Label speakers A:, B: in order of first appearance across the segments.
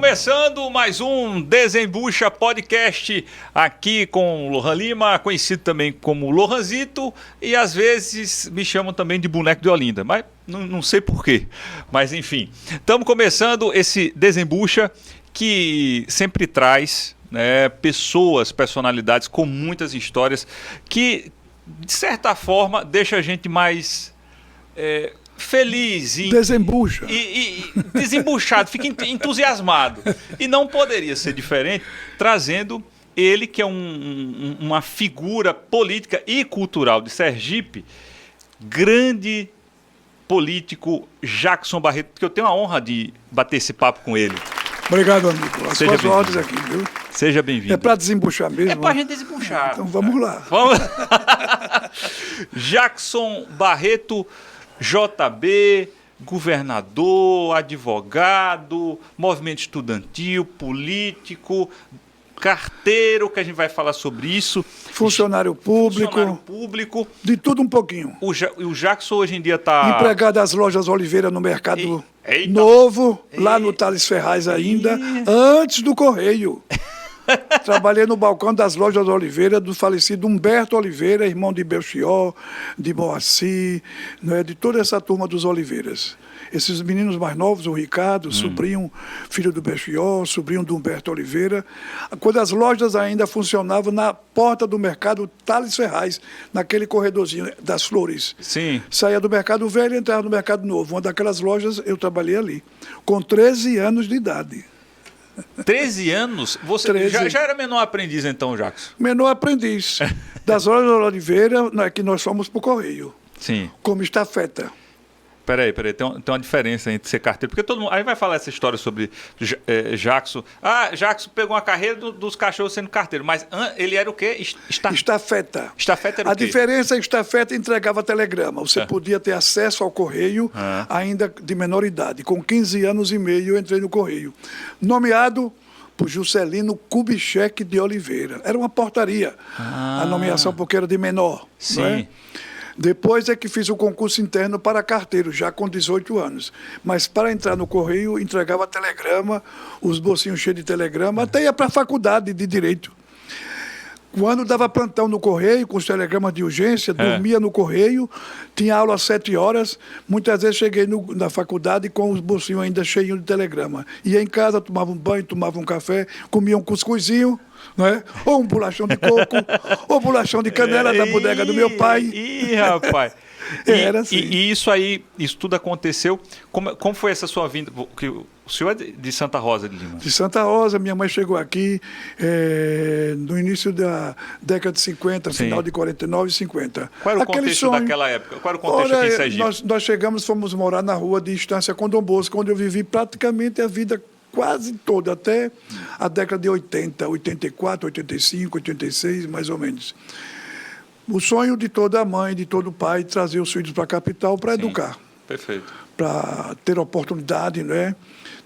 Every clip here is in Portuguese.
A: começando mais um Desembucha Podcast aqui com o Lohan Lima, conhecido também como Lohanzito, e às vezes me chamam também de Boneco de Olinda, mas não sei porquê. Mas enfim, estamos começando esse Desembucha que sempre traz, né, pessoas, personalidades com muitas histórias que, de certa forma, deixa a gente mais feliz e
B: desembucha
A: e desembuchado, fica entusiasmado. E não poderia ser diferente trazendo ele, que é uma figura política e cultural de Sergipe, grande político Jackson Barreto, que eu tenho a honra de bater esse papo com ele.
B: Obrigado, amigo. As suas ordens aqui, viu?
A: Seja bem-vindo.
B: É para desembuchar mesmo?
A: É para a gente desembuchar.
B: Então vamos lá.
A: Vamos. Jackson Barreto, JB, governador, advogado, movimento estudantil, político, carteiro, que a gente vai falar sobre isso.
B: Funcionário público. De tudo um pouquinho.
A: O Jackson hoje em dia está...
B: Empregado das lojas Oliveira no mercado novo, lá no Thales Ferraz ainda, antes do Correio. Trabalhei no balcão das lojas Oliveira, do falecido Humberto Oliveira, irmão de Belchior, de Moacir, né, de toda essa turma dos Oliveiras. Esses meninos mais novos, o Ricardo, sobrinho, filho do Belchior, sobrinho do Humberto Oliveira, quando as lojas ainda funcionavam na porta do mercado Thales Ferraz, naquele corredorzinho das flores.
A: Sim.
B: Saía do mercado velho e entrava no mercado novo. Uma daquelas lojas eu trabalhei ali, com 13 anos de idade.
A: 13 anos? Você
B: 13.
A: Já era menor aprendiz então, Jackson?
B: Menor aprendiz. Das lojas Oliveira, que nós fomos para o Correio.
A: Sim.
B: Como estafeta.
A: Peraí, tem uma diferença entre ser carteiro, porque todo mundo... Aí vai falar essa história sobre Jackson. Jackson pegou uma carreira dos cachorros sendo carteiro, mas ele era o quê?
B: Estafeta.
A: Estafeta era o quê?
B: A diferença é que estafeta entregava telegrama. Você podia ter acesso ao Correio ainda de menor idade. Com 15 anos e meio eu entrei no Correio. Nomeado por Juscelino Kubitschek de Oliveira. Era uma portaria a nomeação, porque era de menor.
A: Sim.
B: Não é? Depois é que fiz o concurso interno para carteiro, já com 18 anos. Mas para entrar no Correio, entregava telegrama, os bolsinhos cheios de telegrama, até ia para a faculdade de Direito. Quando dava plantão no Correio, com os telegramas de urgência, dormia no Correio, tinha aula às 7 horas, muitas vezes cheguei na faculdade com os bolsinhos ainda cheios de telegrama. Ia em casa, tomava um banho, tomava um café, comia um cuscuzinho, não é? Ou um bolachão de coco, ou bolachão de canela da bodega do meu pai.
A: Ih, rapaz!
B: Era assim.
A: E isso aí, isso tudo aconteceu. Como foi essa sua vinda? Porque o senhor é de Santa Rosa de Lima.
B: De Santa Rosa, minha mãe chegou aqui no início da década de 50,
A: Sim.
B: final de 49 e 50.
A: Qual era o contexto daquela época? Qual era o contexto aqui em Sergipe?
B: Nós fomos morar na rua de Estância com Dom Bosco, onde eu vivi praticamente a vida quase toda, até a década de 80, 84, 85, 86, mais ou menos. O sonho de toda mãe, de todo pai, trazer os filhos para a capital para educar.
A: Perfeito.
B: Para ter oportunidade, né?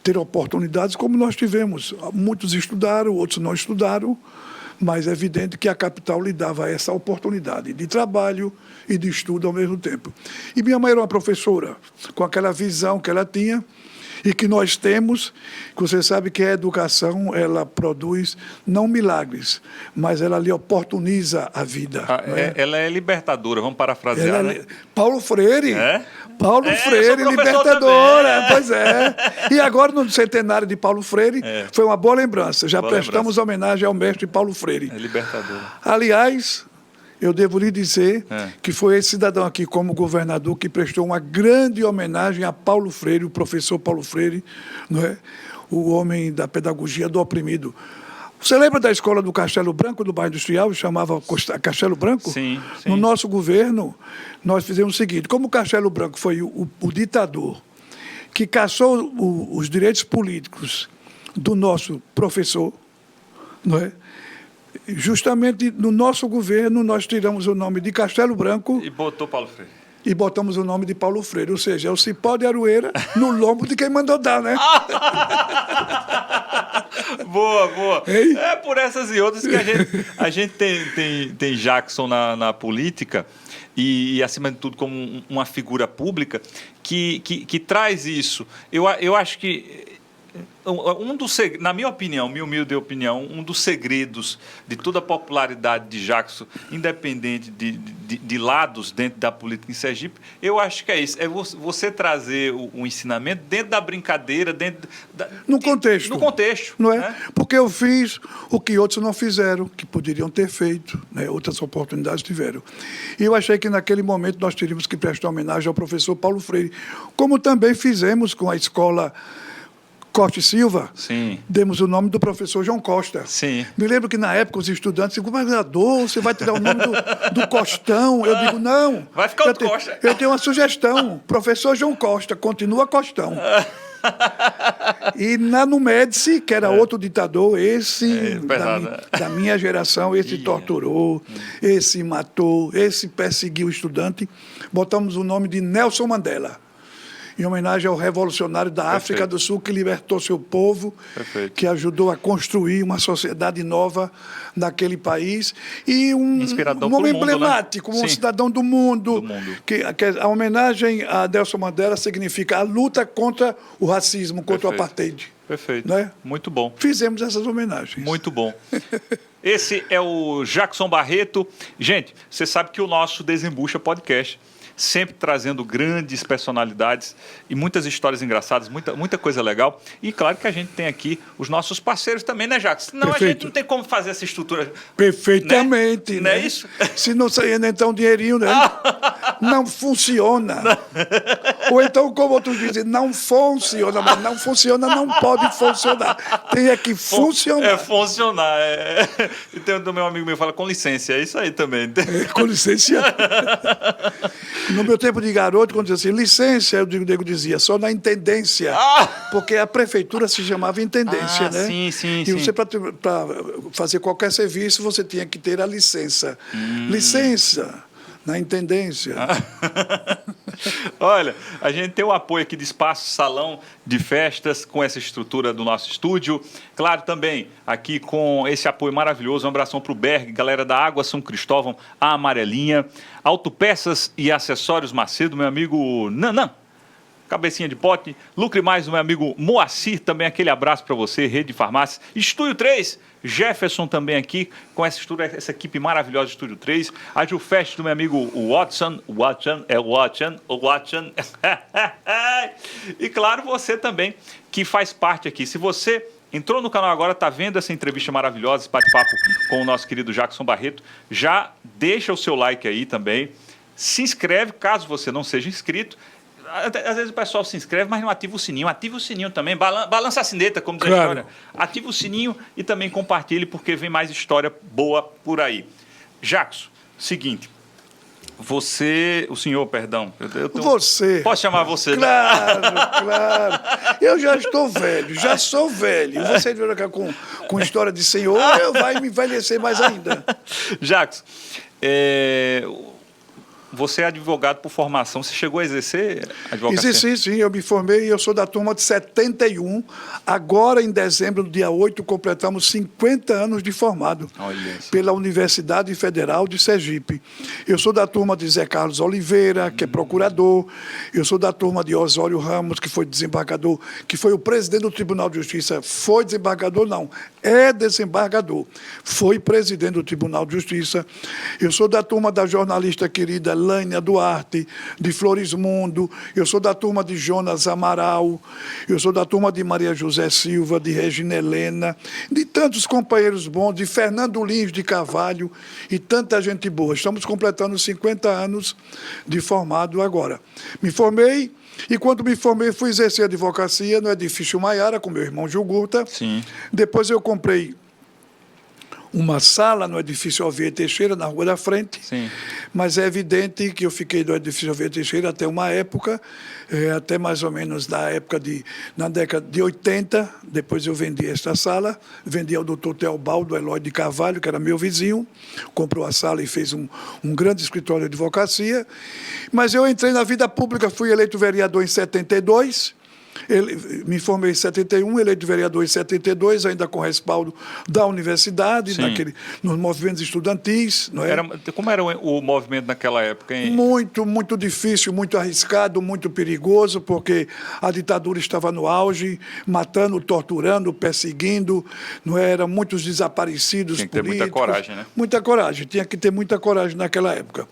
B: Ter oportunidades como nós tivemos. Muitos estudaram, outros não estudaram, mas é evidente que a capital lhe dava essa oportunidade de trabalho e de estudo ao mesmo tempo. E minha mãe era uma professora, com aquela visão que ela tinha, e que nós temos, que você sabe que a educação, ela produz, não milagres, mas ela lhe oportuniza a vida. Né?
A: Ela é libertadora, vamos parafrasear, né?
B: Paulo Freire. Paulo
A: eu
B: Freire,
A: sou
B: libertadora,
A: também.
B: Pois é. E agora, no centenário de Paulo Freire, foi uma boa lembrança. Já prestamos homenagem ao mestre Paulo Freire.
A: É libertadora.
B: Aliás, eu devo lhe dizer que foi esse cidadão aqui, como governador, que prestou uma grande homenagem a Paulo Freire, o professor Paulo Freire, não é? O homem da pedagogia do oprimido. Você lembra da escola do Castelo Branco, do bairro Industrial, chamava Castelo Branco?
A: Sim.
B: No nosso governo, nós fizemos o seguinte: como o Castelo Branco foi o ditador que cassou os direitos políticos do nosso professor, não é? Justamente no nosso governo, nós tiramos o nome de Castelo Branco
A: E botou Paulo Freire.
B: e botamos o nome de Paulo Freire, ou seja, é o cipó de aroeira no lombo de quem mandou dar, né?
A: Boa.
B: Ei?
A: É por essas e outras que a gente tem Jackson na política e, acima de tudo, como uma figura pública que traz isso. Eu acho que Na minha opinião, minha humilde opinião, um dos segredos de toda a popularidade de Jackson, independente de lados dentro da política em Sergipe, eu acho que é isso. É você trazer o ensinamento dentro da brincadeira,
B: no contexto.
A: No contexto.
B: Não é? Porque eu fiz o que outros não fizeram, que poderiam ter feito, né? Outras oportunidades tiveram. E eu achei que naquele momento nós teríamos que prestar homenagem ao professor Paulo Freire, como também fizemos com a escola Costa e Silva.
A: Sim.
B: Demos o nome do professor João Costa.
A: Sim.
B: Me lembro que na época os estudantes diziam, governador, você vai tirar o nome do Costão? Eu digo, não.
A: Vai ficar o Costa.
B: Eu tenho uma sugestão. Professor João Costa, continua Costão. E na Médici, que era outro ditador, esse da minha geração, esse torturou, esse matou, esse perseguiu o estudante, botamos o nome de Nelson Mandela, em homenagem ao revolucionário da África do Sul que libertou seu povo, que ajudou a construir uma sociedade nova naquele país, e um nome emblemático,
A: mundo, né?
B: Um cidadão do mundo. Que a homenagem a Nelson Mandela significa a luta contra o racismo, contra o apartheid.
A: Perfeito.
B: Né?
A: Muito bom.
B: Fizemos essas homenagens.
A: Muito bom. Esse é o Jackson Barreto. Gente, você sabe que o nosso Desembucha Podcast, sempre trazendo grandes personalidades e muitas histórias engraçadas, muita coisa legal. E claro que a gente tem aqui os nossos parceiros também, né, Jacques? Senão a gente não tem como fazer essa estrutura.
B: Perfeitamente.
A: Né?
B: Né?
A: Não é isso?
B: Se não sair então dinheirinho, né? Não funciona. Ou então, como outros dizem, não funciona, mas não funciona, não pode funcionar. Tem que funcionar.
A: É funcionar. E tem do meu amigo meu que fala, com licença, é isso aí também.
B: Com licença. No meu tempo de garoto, quando dizia assim, licença, o nego dizia, só na intendência. Porque a prefeitura se chamava intendência, né?
A: Sim.
B: E você, para fazer qualquer serviço, você tinha que ter a licença. Licença na intendência.
A: Olha, a gente tem o apoio aqui de Espaço Salão de Festas, com essa estrutura do nosso estúdio. Claro, também aqui com esse apoio maravilhoso. Um abração para o Berg, galera da Água São Cristóvão, a Amarelinha. Autopeças e Acessórios Macedo, meu amigo Nanã. Cabecinha de pote. Lucre Mais, meu amigo Moacir, também aquele abraço para você, Rede de Farmácias. Estúdio 3, Jefferson também aqui, com essa equipe maravilhosa do Estúdio 3. A Jufest do meu amigo Watson. E claro, você também, que faz parte aqui. Se você entrou no canal agora, está vendo essa entrevista maravilhosa, esse bate-papo com o nosso querido Jackson Barreto, já deixa o seu like aí também. Se inscreve, caso você não seja inscrito. Às vezes o pessoal se inscreve, mas não ativa o sininho. Ativa o sininho também, balança a sineta, como diz a história. Ativa o sininho e também compartilhe, porque vem mais história boa por aí. Jackson, seguinte, você... Posso chamar você?
B: Claro, claro. Eu já estou velho, já sou velho. Você veio cá com história de senhor, vai me envelhecer mais ainda.
A: Jackson, você é advogado por formação. Você chegou a exercer advocacia?
B: Exerci, sim. Eu me formei e eu sou da turma de 71. Agora, em dezembro, no dia 8, completamos 50 anos de formado pela Universidade Federal de Sergipe. Eu sou da turma de Zé Carlos Oliveira, que é procurador. Eu sou da turma de Osório Ramos, que foi desembargador, que foi o presidente do Tribunal de Justiça. Foi desembargador? Não. É desembargador. Foi presidente do Tribunal de Justiça. Eu sou da turma da jornalista querida Lânia Duarte, de Florismundo. Eu sou da turma de Jonas Amaral. Eu sou da turma de Maria José Silva, de Regina Helena, de tantos companheiros bons, de Fernando Lins de Carvalho e tanta gente boa. Estamos completando 50 anos de formado agora. Me formei e, quando me formei, fui exercer a advocacia no edifício Maiara com meu irmão Jugurta.
A: Sim.
B: Depois eu comprei uma sala no edifício Alveia Teixeira, na Rua da Frente.
A: Sim.
B: Mas é evidente que eu fiquei no edifício Alveia Teixeira até uma época, até mais ou menos na década de 80. Depois eu vendi esta sala, vendi ao doutor Teobaldo Eloy de Carvalho, que era meu vizinho, comprou a sala e fez um grande escritório de advocacia. Mas eu entrei na vida pública, fui eleito vereador em 72, Me formei em 71, eleito vereador em 72, ainda com respaldo da universidade, nos movimentos estudantis. Não é?
A: Como era o movimento naquela época, hein?
B: Muito difícil, muito arriscado, muito perigoso, porque a ditadura estava no auge, matando, torturando, perseguindo, não eram muitos desaparecidos políticos.
A: Tinha que ter muita coragem, né?
B: Muita coragem, tinha que ter muita coragem naquela época.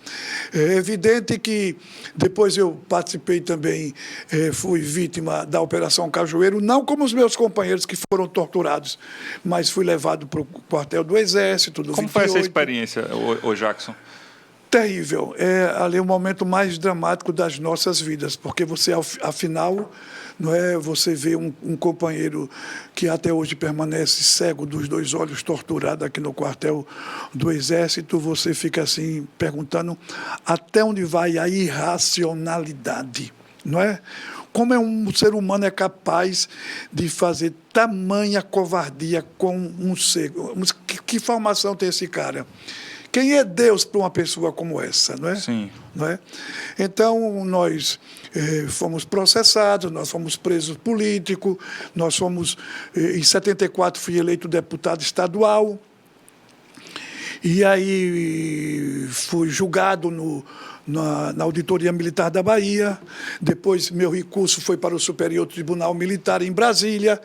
B: É evidente que depois eu participei também, fui vítima da Operação Cajueiro, não como os meus companheiros que foram torturados, mas fui levado para o quartel do Exército, do
A: Como
B: 28.
A: foi essa experiência, ô Jackson?
B: Terrível. É ali o momento mais dramático das nossas vidas, porque você, afinal, não é, você vê um companheiro que até hoje permanece cego dos dois olhos, torturado aqui no quartel do Exército, você fica assim, perguntando até onde vai a irracionalidade, não é? Como um ser humano é capaz de fazer tamanha covardia com um ser? Que formação tem esse cara? Quem é Deus para uma pessoa como essa, não é?
A: Sim.
B: Não é? Então, nós fomos processados, nós fomos presos políticos, nós fomos, em 74, fui eleito deputado estadual, e aí fui julgado na Auditoria Militar da Bahia. Depois, meu recurso foi para o Superior Tribunal Militar em Brasília.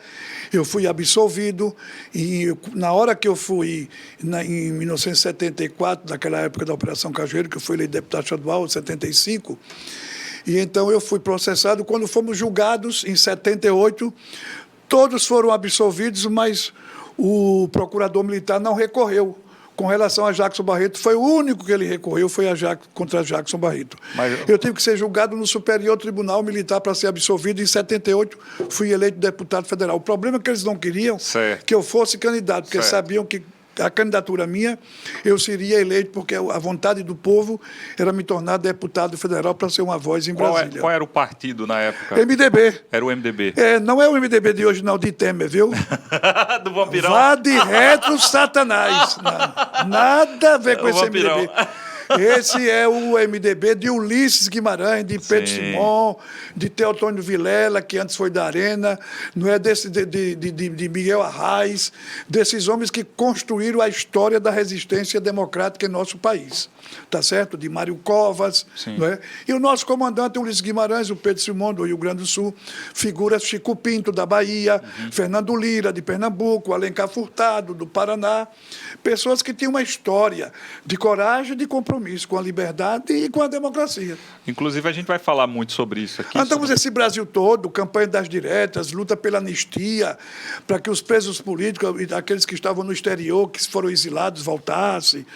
B: Eu fui absolvido. E na hora que eu fui, em 1974, naquela época da Operação Cajueiro, que eu fui eleito deputado estadual, em 75, e então eu fui processado. Quando fomos julgados, em 78, todos foram absolvidos, mas o procurador militar não recorreu. Com relação a Jackson Barreto, foi o único que ele recorreu, foi contra Jackson Barreto. Eu tive que ser julgado no Superior Tribunal Militar para ser absolvido. Em 78, fui eleito deputado federal. O problema é que eles não queriam que eu fosse candidato, porque sabiam que a candidatura minha, eu seria eleito, porque a vontade do povo era me tornar deputado federal para ser uma voz em Brasília.
A: Qual era o partido na época?
B: MDB.
A: Era o MDB.
B: Não é o MDB de hoje, não, de Temer, viu?
A: Do Vampirão.
B: Vá de retro, Satanás. Não, nada a ver com esse MDB. Esse é o MDB de Ulisses Guimarães, de Pedro Simão, de Teotônio Vilela, que antes foi da Arena, não é de Miguel Arraes, desses homens que construíram a história da resistência democrática em nosso país. Tá certo? De Mário Covas. Não é? E o nosso comandante Ulisses Guimarães, o Pedro Simão, do Rio Grande do Sul, figuras Chico Pinto, da Bahia, Fernando Lira, de Pernambuco, Alencar Furtado, do Paraná, pessoas que tinham uma história de coragem e de compromisso com a liberdade e com a democracia.
A: Inclusive, a gente vai falar muito sobre isso aqui.
B: Andamos esse Brasil todo, campanha das diretas, luta pela anistia, para que os presos políticos e aqueles que estavam no exterior, que foram exilados, voltassem.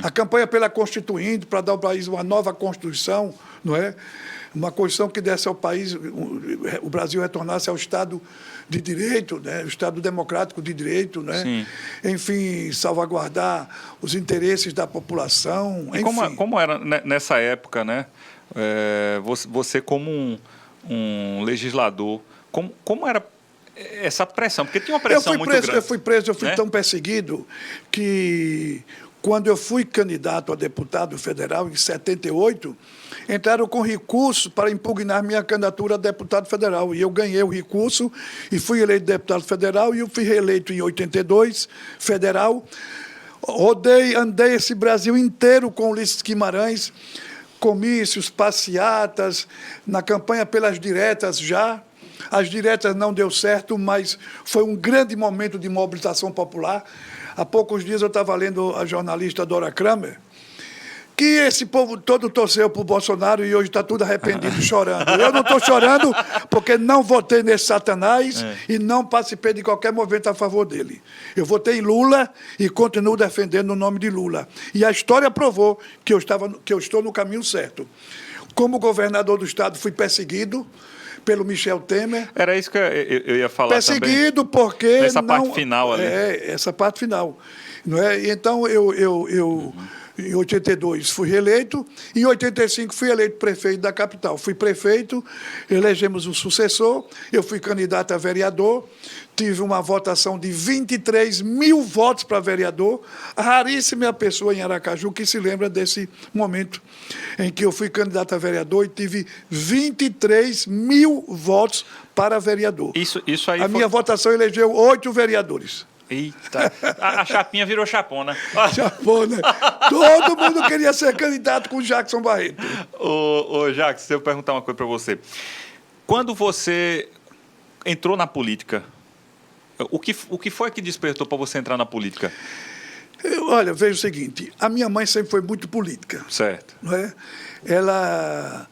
B: A campanha pela Constituinte, para dar ao país uma nova Constituição, não é? Uma Constituição que desse ao país, o Brasil retornasse ao Estado de Direito, né? O Estado democrático de direito, né? Enfim, salvaguardar os interesses da população.
A: E como era nessa época, né? Você como um legislador, como era essa pressão? Porque tinha uma pressão muito grande.
B: Eu fui preso, eu fui tão perseguido que, quando eu fui candidato a deputado federal, em 78, entraram com recurso para impugnar minha candidatura a deputado federal. E eu ganhei o recurso e fui eleito deputado federal, e eu fui reeleito em 82, federal. Andei esse Brasil inteiro com Ulisses Guimarães, comícios, passeatas, na campanha pelas diretas já. As diretas não deu certo, mas foi um grande momento de mobilização popular. Há poucos dias eu estava lendo a jornalista Dora Kramer, que esse povo todo torceu para o Bolsonaro e hoje está tudo arrependido, chorando. Eu não estou chorando porque não votei nesse Satanás e não participei de qualquer movimento a favor dele. Eu votei em Lula e continuo defendendo o nome de Lula. E a história provou que eu estou no caminho certo. Como governador do Estado, fui perseguido pelo Michel Temer.
A: Era isso que eu ia falar
B: perseguido
A: também.
B: Porque...
A: Essa parte final ali.
B: Essa parte final. Não é? Então, eu Em 82 fui reeleito, em 85 fui eleito prefeito da capital. Fui prefeito, elegemos um sucessor, eu fui candidato a vereador, tive uma votação de 23 mil votos para vereador, raríssima pessoa em Aracaju que se lembra desse momento em que eu fui candidato a vereador e tive 23 mil votos para vereador.
C: Isso aí
B: minha votação elegeu 8 vereadores.
C: Eita, a chapinha virou chapona.
B: Chapona. Todo mundo queria ser candidato com o Jackson Barreto.
C: Ô Jackson, eu perguntar uma coisa para você. Quando você entrou na política, o que foi que despertou para você entrar na política?
B: Olha, veja o seguinte, a minha mãe sempre foi muito política.
C: Certo.
B: Não é? Ela...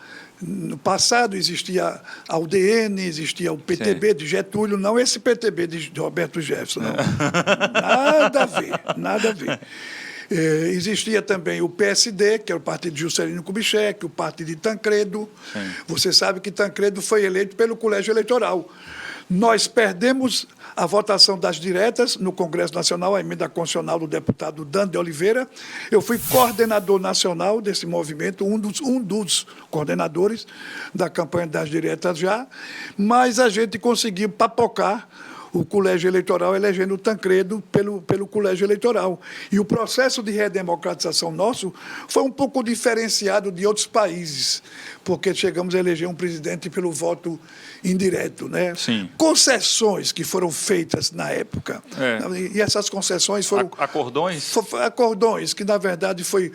B: No passado existia a UDN, existia o PTB de Getúlio, não esse PTB de Roberto Jefferson, não. Nada a ver, nada a ver. Existia também o PSD, que era o partido de Juscelino Kubitschek, o partido de Tancredo. Sim. Você sabe que Tancredo foi eleito pelo Colégio Eleitoral. Nós perdemos a votação das diretas no Congresso Nacional, a emenda constitucional do deputado Dan de Oliveira. Eu fui coordenador nacional desse movimento, um dos coordenadores da campanha das diretas já, mas a gente conseguiu papocar o Colégio Eleitoral elegendo o Tancredo pelo Colégio Eleitoral. E o processo de redemocratização nosso foi um pouco diferenciado de outros países, porque chegamos a eleger um presidente pelo voto indireto, né?
C: Sim.
B: Concessões que foram feitas na época. E essas concessões foram...
C: Acordões?
B: Acordões, que na verdade foi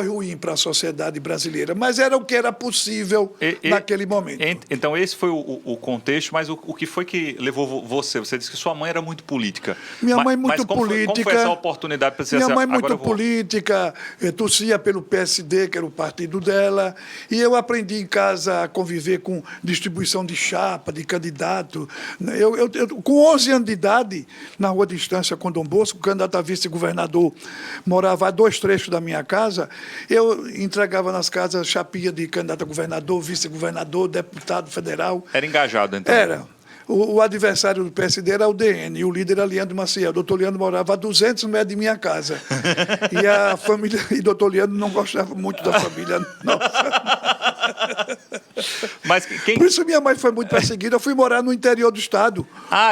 B: ruim para a sociedade brasileira, mas era o que era possível naquele momento.
C: Então esse foi o contexto, mas o que foi que levou você? Você disse que sua mãe era muito política.
B: Minha mãe muito política.
C: Como foi essa oportunidade para você?
B: Minha mãe muito política, torcia pelo PSD, que era o partido dela, e eu aprendi em casa a conviver com distribuição de chapa, de candidato. Eu, com 11 anos de idade, na Rua Distância com Dom Bosco, candidato a vice-governador, morava a 2 trechos da minha casa, eu entregava nas casas chapinha de candidato a governador, vice-governador, deputado federal.
C: Era engajado, então?
B: Era. O adversário do PSD era o DN, e o líder era Leandro Maciel. O doutor Leandro morava a 200 metros de minha casa. E a família, e o doutor Leandro não gostava muito da família nossa.
C: Mas
B: Por isso minha mãe foi muito perseguida. Eu fui morar no interior do estado.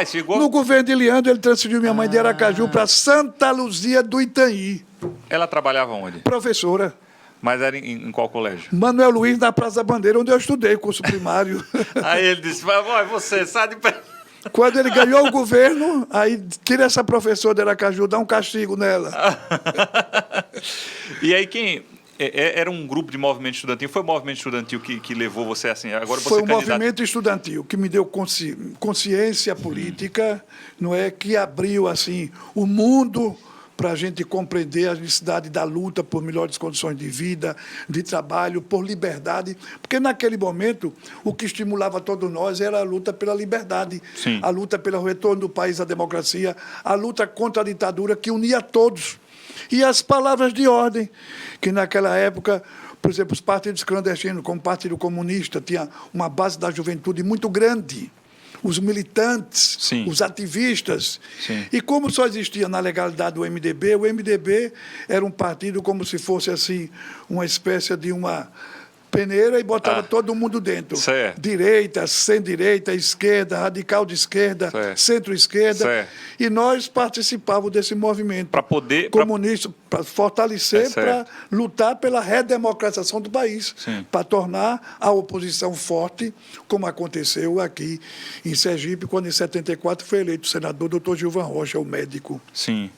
C: Chegou...
B: No governo de Leandro, ele transferiu minha mãe de Aracaju para Santa Luzia do Itanhi.
C: Ela trabalhava onde?
B: Professora.
C: Mas era em qual colégio?
B: Manuel Luiz, na Praça da Bandeira, onde eu estudei curso primário.
C: Aí ele disse, vai, você sai de pé.
B: Quando ele ganhou o governo, aí tira essa professora de Aracaju, dá um castigo nela.
C: E aí quem... Era um grupo de movimento estudantil? Foi o movimento estudantil que levou você assim? Agora você
B: foi o movimento estudantil que me deu consciência política, não é, que abriu assim o mundo para a gente compreender a necessidade da luta por melhores condições de vida, de trabalho, por liberdade, porque naquele momento o que estimulava todos nós era a luta pela liberdade,
C: Sim.
B: a luta pelo retorno do país à democracia, a luta contra a ditadura que unia todos. E as palavras de ordem, que naquela época, por exemplo, os partidos clandestinos, como o Partido Comunista, tinha uma base da juventude muito grande, os militantes,
C: Sim.
B: os ativistas.
C: Sim.
B: E como só existia na legalidade o MDB era um partido como se fosse assim uma espécie de uma peneira e botava todo mundo dentro.
C: Certo.
B: Direita, sem-direita, esquerda, radical de esquerda, centro-esquerda.
C: Certo.
B: E nós participávamos desse movimento
C: para poder
B: comunista, para fortalecer, para lutar pela redemocratização do país, para tornar a oposição forte, como aconteceu aqui em Sergipe, quando em 74 foi eleito o senador Dr. Gilvan Rocha, o médico.
C: Sim.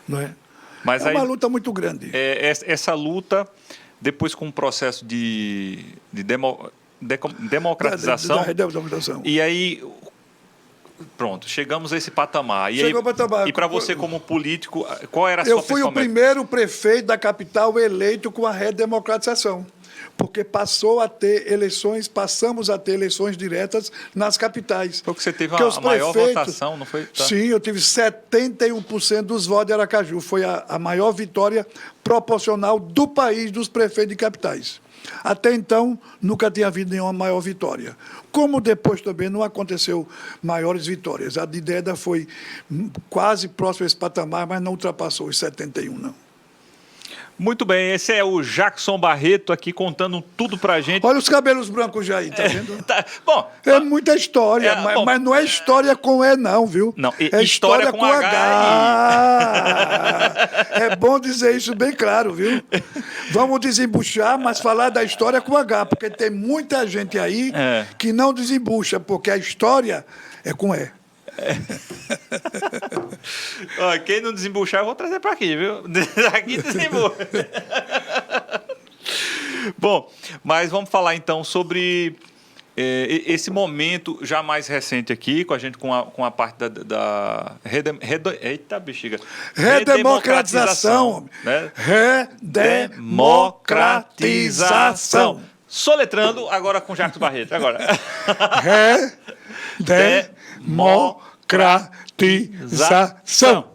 B: Não é?
C: Mas
B: uma luta muito grande.
C: Essa luta, depois com o processo de democratização.
B: Da redemocratização.
C: E aí, pronto, chegamos a esse patamar. E para você, como político, qual era a sua
B: Eu fui o primeiro prefeito da capital eleito com a redemocratização. Porque passamos a ter eleições diretas nas capitais.
C: Foi que você teve a maior votação, não foi? Tá.
B: Sim, eu tive 71% dos votos de Aracaju. Foi a maior vitória proporcional do país, dos prefeitos de capitais. Até então, nunca tinha havido nenhuma maior vitória. Como depois também não aconteceu maiores vitórias. A de Deda foi quase próxima a esse patamar, mas não ultrapassou os 71, não.
C: Muito bem, esse é o Jackson Barreto aqui contando tudo pra gente.
B: Olha os cabelos brancos já aí, tá vendo?
C: Bom,
B: É muita história,
C: bom,
B: mas não é história com E não, viu?
C: Não,
B: é
C: história com
B: H. É bom dizer isso bem claro, viu? Vamos desembuchar, mas falar da história com H, porque tem muita gente aí que não desembucha, porque a história é com E.
C: Ó, quem não desembuchar, eu vou trazer para aqui, viu? Aqui desembucha. Bom, mas vamos falar então sobre esse momento já mais recente aqui, com a gente com a parte eita, bexiga.
B: Redemocratização.
C: Né?
B: Redemocratização.
C: Soletrando agora com Jacques Barreto. Agora.
B: Redemocratização.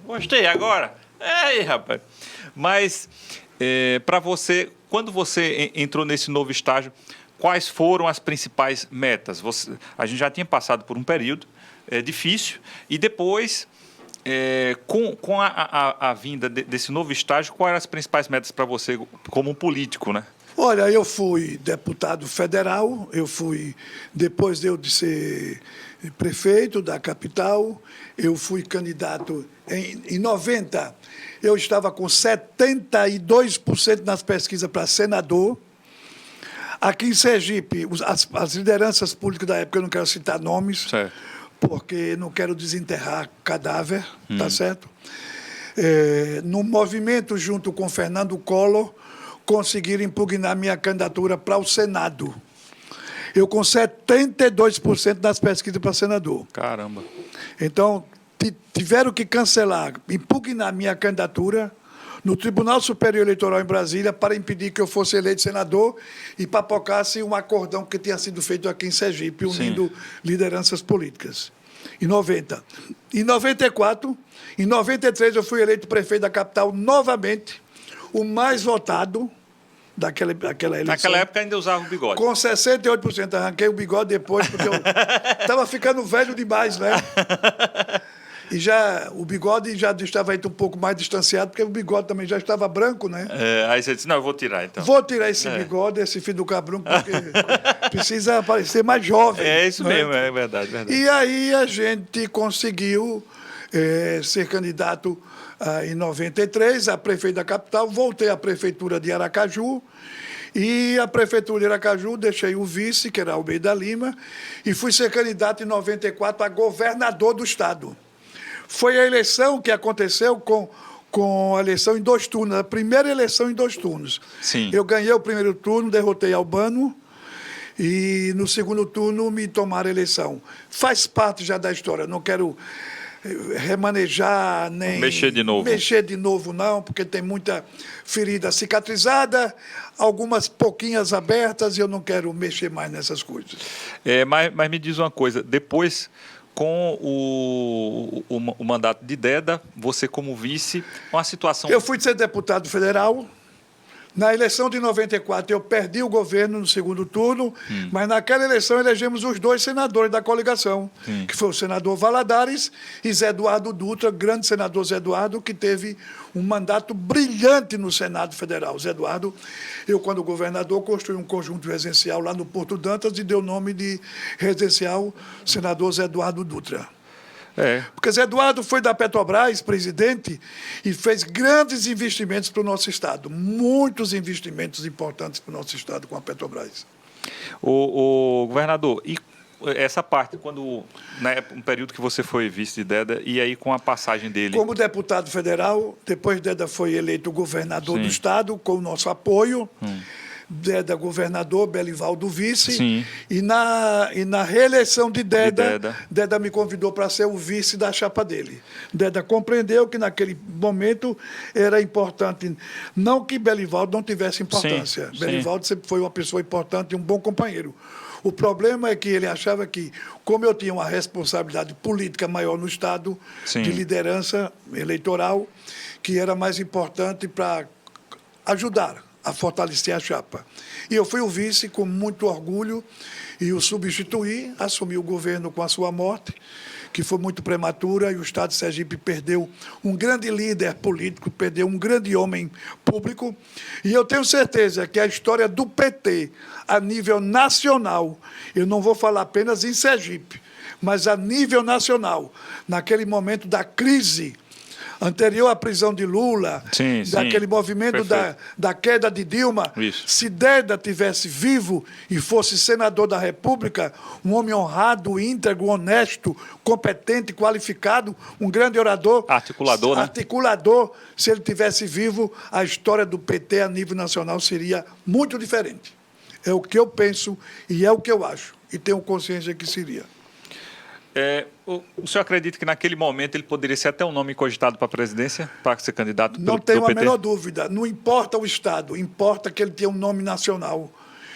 C: Gostei agora. Aí, rapaz. Mas, para você, quando você entrou nesse novo estágio, quais foram as principais metas? A gente já tinha passado por um período difícil e depois, com a vinda desse novo estágio, quais eram as principais metas para você como um político, né?
B: Olha, eu fui deputado federal, depois de ser prefeito da capital, eu fui candidato em 90, eu estava com 72% nas pesquisas para senador. Aqui em Sergipe, as lideranças políticas da época, eu não quero citar nomes,
C: certo,
B: porque não quero desenterrar cadáver, tá certo? No movimento, junto com Fernando Collor, conseguiram impugnar minha candidatura para o Senado. Eu com 72% nas pesquisas para senador.
C: Caramba.
B: Então, tiveram que cancelar, impugnar minha candidatura no Tribunal Superior Eleitoral em Brasília para impedir que eu fosse eleito senador e papocasse um acordão que tinha sido feito aqui em Sergipe, unindo lideranças políticas. Em 90. Em 94, em 93, eu fui eleito prefeito da capital novamente, o mais votado daquela eleição.
C: Naquela época ainda usava o bigode.
B: Com 68%. Arranquei o bigode depois, porque eu estava ficando velho demais, né? E o bigode já estava um pouco mais distanciado, porque o bigode também já estava branco, né?
C: Aí você disse, não, eu vou tirar, então.
B: Vou tirar esse bigode, esse filho do cabrunco, porque precisa parecer mais jovem.
C: É isso
B: né?
C: mesmo, é verdade.
B: E aí a gente conseguiu ser candidato em 93 a prefeito da capital, voltei à prefeitura de Aracaju, e a prefeitura de Aracaju deixei o vice, que era Almeida Lima, e fui ser candidato em 94 a governador do estado. Foi a eleição que aconteceu com a eleição em 2 turnos, a primeira eleição em 2 turnos.
C: Sim.
B: Eu ganhei o primeiro turno, derrotei Albano, e no segundo turno me tomaram a eleição. Faz parte já da história, não quero remanejar, nem
C: mexer de novo,
B: não, porque tem muita ferida cicatrizada, algumas pouquinhas abertas, e eu não quero mexer mais nessas coisas.
C: Mas me diz uma coisa, depois, com o mandato de Deda, você como vice, uma situação...
B: Eu fui ser deputado federal. Na eleição de 94, eu perdi o governo no segundo turno, mas naquela eleição elegemos os 2 senadores da coligação, que foi o senador Valadares e Zé Eduardo Dutra, grande senador Zé Eduardo, que teve um mandato brilhante no Senado Federal. Zé Eduardo, eu, quando governador, construí um conjunto residencial lá no Porto Dantas e deu o nome de residencial senador Zé Eduardo Dutra. Porque Zé Eduardo foi da Petrobras, presidente, e fez grandes investimentos para o nosso Estado. Muitos investimentos importantes para o nosso Estado com a Petrobras.
C: O governador, e essa parte, um período que você foi vice de Deda, e aí com a passagem dele...
B: Como deputado federal, depois Deda foi eleito governador do Estado, com o nosso apoio. Deda governador, Belivaldo vice.
C: Sim.
B: E na reeleição de Deda me convidou para ser o vice da chapa dele. Deda compreendeu que naquele momento era importante, não que Belivaldo não tivesse importância. Belivaldo sempre foi uma pessoa importante e um bom companheiro. O problema é que ele achava que, como eu tinha uma responsabilidade política maior no Estado, de liderança eleitoral, que era mais importante para ajudar a fortalecer a chapa. E eu fui o vice com muito orgulho e o substituí, assumi o governo com a sua morte, que foi muito prematura, e o Estado de Sergipe perdeu um grande líder político, perdeu um grande homem público, e eu tenho certeza que a história do PT, a nível nacional, eu não vou falar apenas em Sergipe, mas a nível nacional, naquele momento da crise anterior à prisão de Lula,
C: Sim,
B: daquele
C: sim.
B: movimento da queda de Dilma,
C: Isso.
B: se Deda tivesse vivo e fosse senador da República, um homem honrado, íntegro, honesto, competente, qualificado, um grande orador.
C: Articulador, né?
B: Articulador, se ele tivesse vivo, a história do PT a nível nacional seria muito diferente. É o que eu penso e é o que eu acho. E tenho consciência que seria.
C: O senhor acredita que naquele momento ele poderia ser até um nome cogitado para a presidência, para ser candidato
B: Não
C: do
B: tenho a
C: PT?
B: menor dúvida. Não importa o Estado, importa que ele tenha um nome nacional.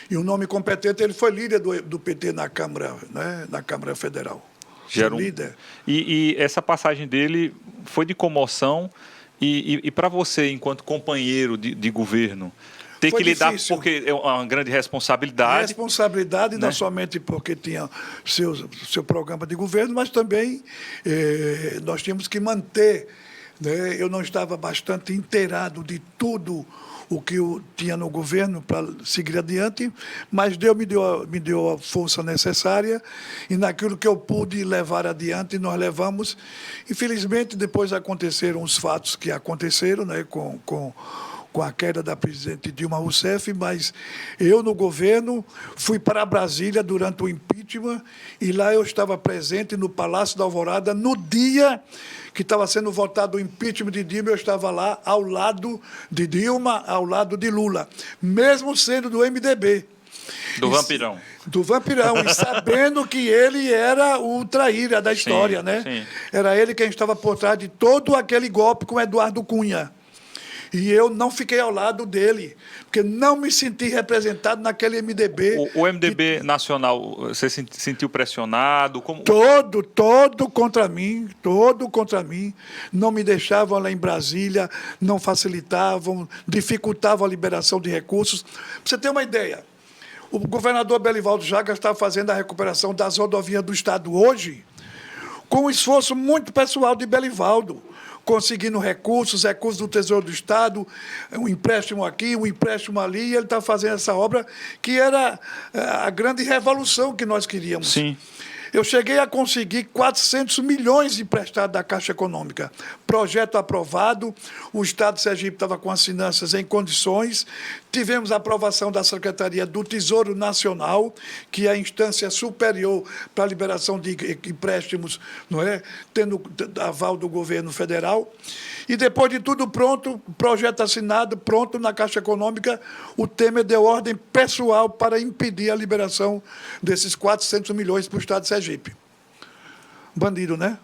B: E um nome competente. Ele foi líder do PT na Câmara, né? Na Câmara Federal. Líder.
C: E essa passagem dele foi de comoção. E para você, enquanto companheiro de governo, ter
B: Foi
C: que lidar,
B: difícil.
C: porque é uma grande responsabilidade.
B: Responsabilidade,
C: né?
B: não somente porque tinha seu programa de governo, mas também nós tínhamos que manter. Né? Eu não estava bastante inteirado de tudo o que eu tinha no governo para seguir adiante, mas Deus me deu a força necessária e naquilo que eu pude levar adiante, nós levamos. Infelizmente, depois aconteceram os fatos que aconteceram, né, com a queda da presidente Dilma Rousseff, mas eu, no governo, fui para Brasília durante o impeachment e lá eu estava presente no Palácio da Alvorada no dia que estava sendo votado o impeachment de Dilma. Eu estava lá ao lado de Dilma, ao lado de Lula, mesmo sendo do MDB.
C: Do vampirão.
B: Do vampirão, e sabendo que ele era o traíra da história,
C: Sim,
B: né?
C: sim.
B: Era ele quem estava por trás de todo aquele golpe com Eduardo Cunha. E eu não fiquei ao lado dele, porque não me senti representado naquele MDB.
C: O MDB nacional, você se sentiu pressionado?
B: Todo contra mim, não me deixavam lá em Brasília, não facilitavam, dificultavam a liberação de recursos. Para você ter uma ideia, o governador Belivaldo Chagas está fazendo a recuperação das rodovias do Estado hoje, com um esforço muito pessoal de Belivaldo, conseguindo recursos do Tesouro do Estado, um empréstimo aqui, um empréstimo ali, e ele está fazendo essa obra que era a grande revolução que nós queríamos.
C: Sim.
B: Eu cheguei a conseguir 400 milhões emprestados da Caixa Econômica. Projeto aprovado, o Estado de Sergipe estava com as finanças em condições, tivemos a aprovação da Secretaria do Tesouro Nacional, que é a instância superior para a liberação de empréstimos, não é? Tendo aval do governo federal. E depois de tudo pronto, projeto assinado, pronto na Caixa Econômica, o Temer deu ordem pessoal para impedir a liberação desses 400 milhões para o Estado de Sergipe. Bandido, né?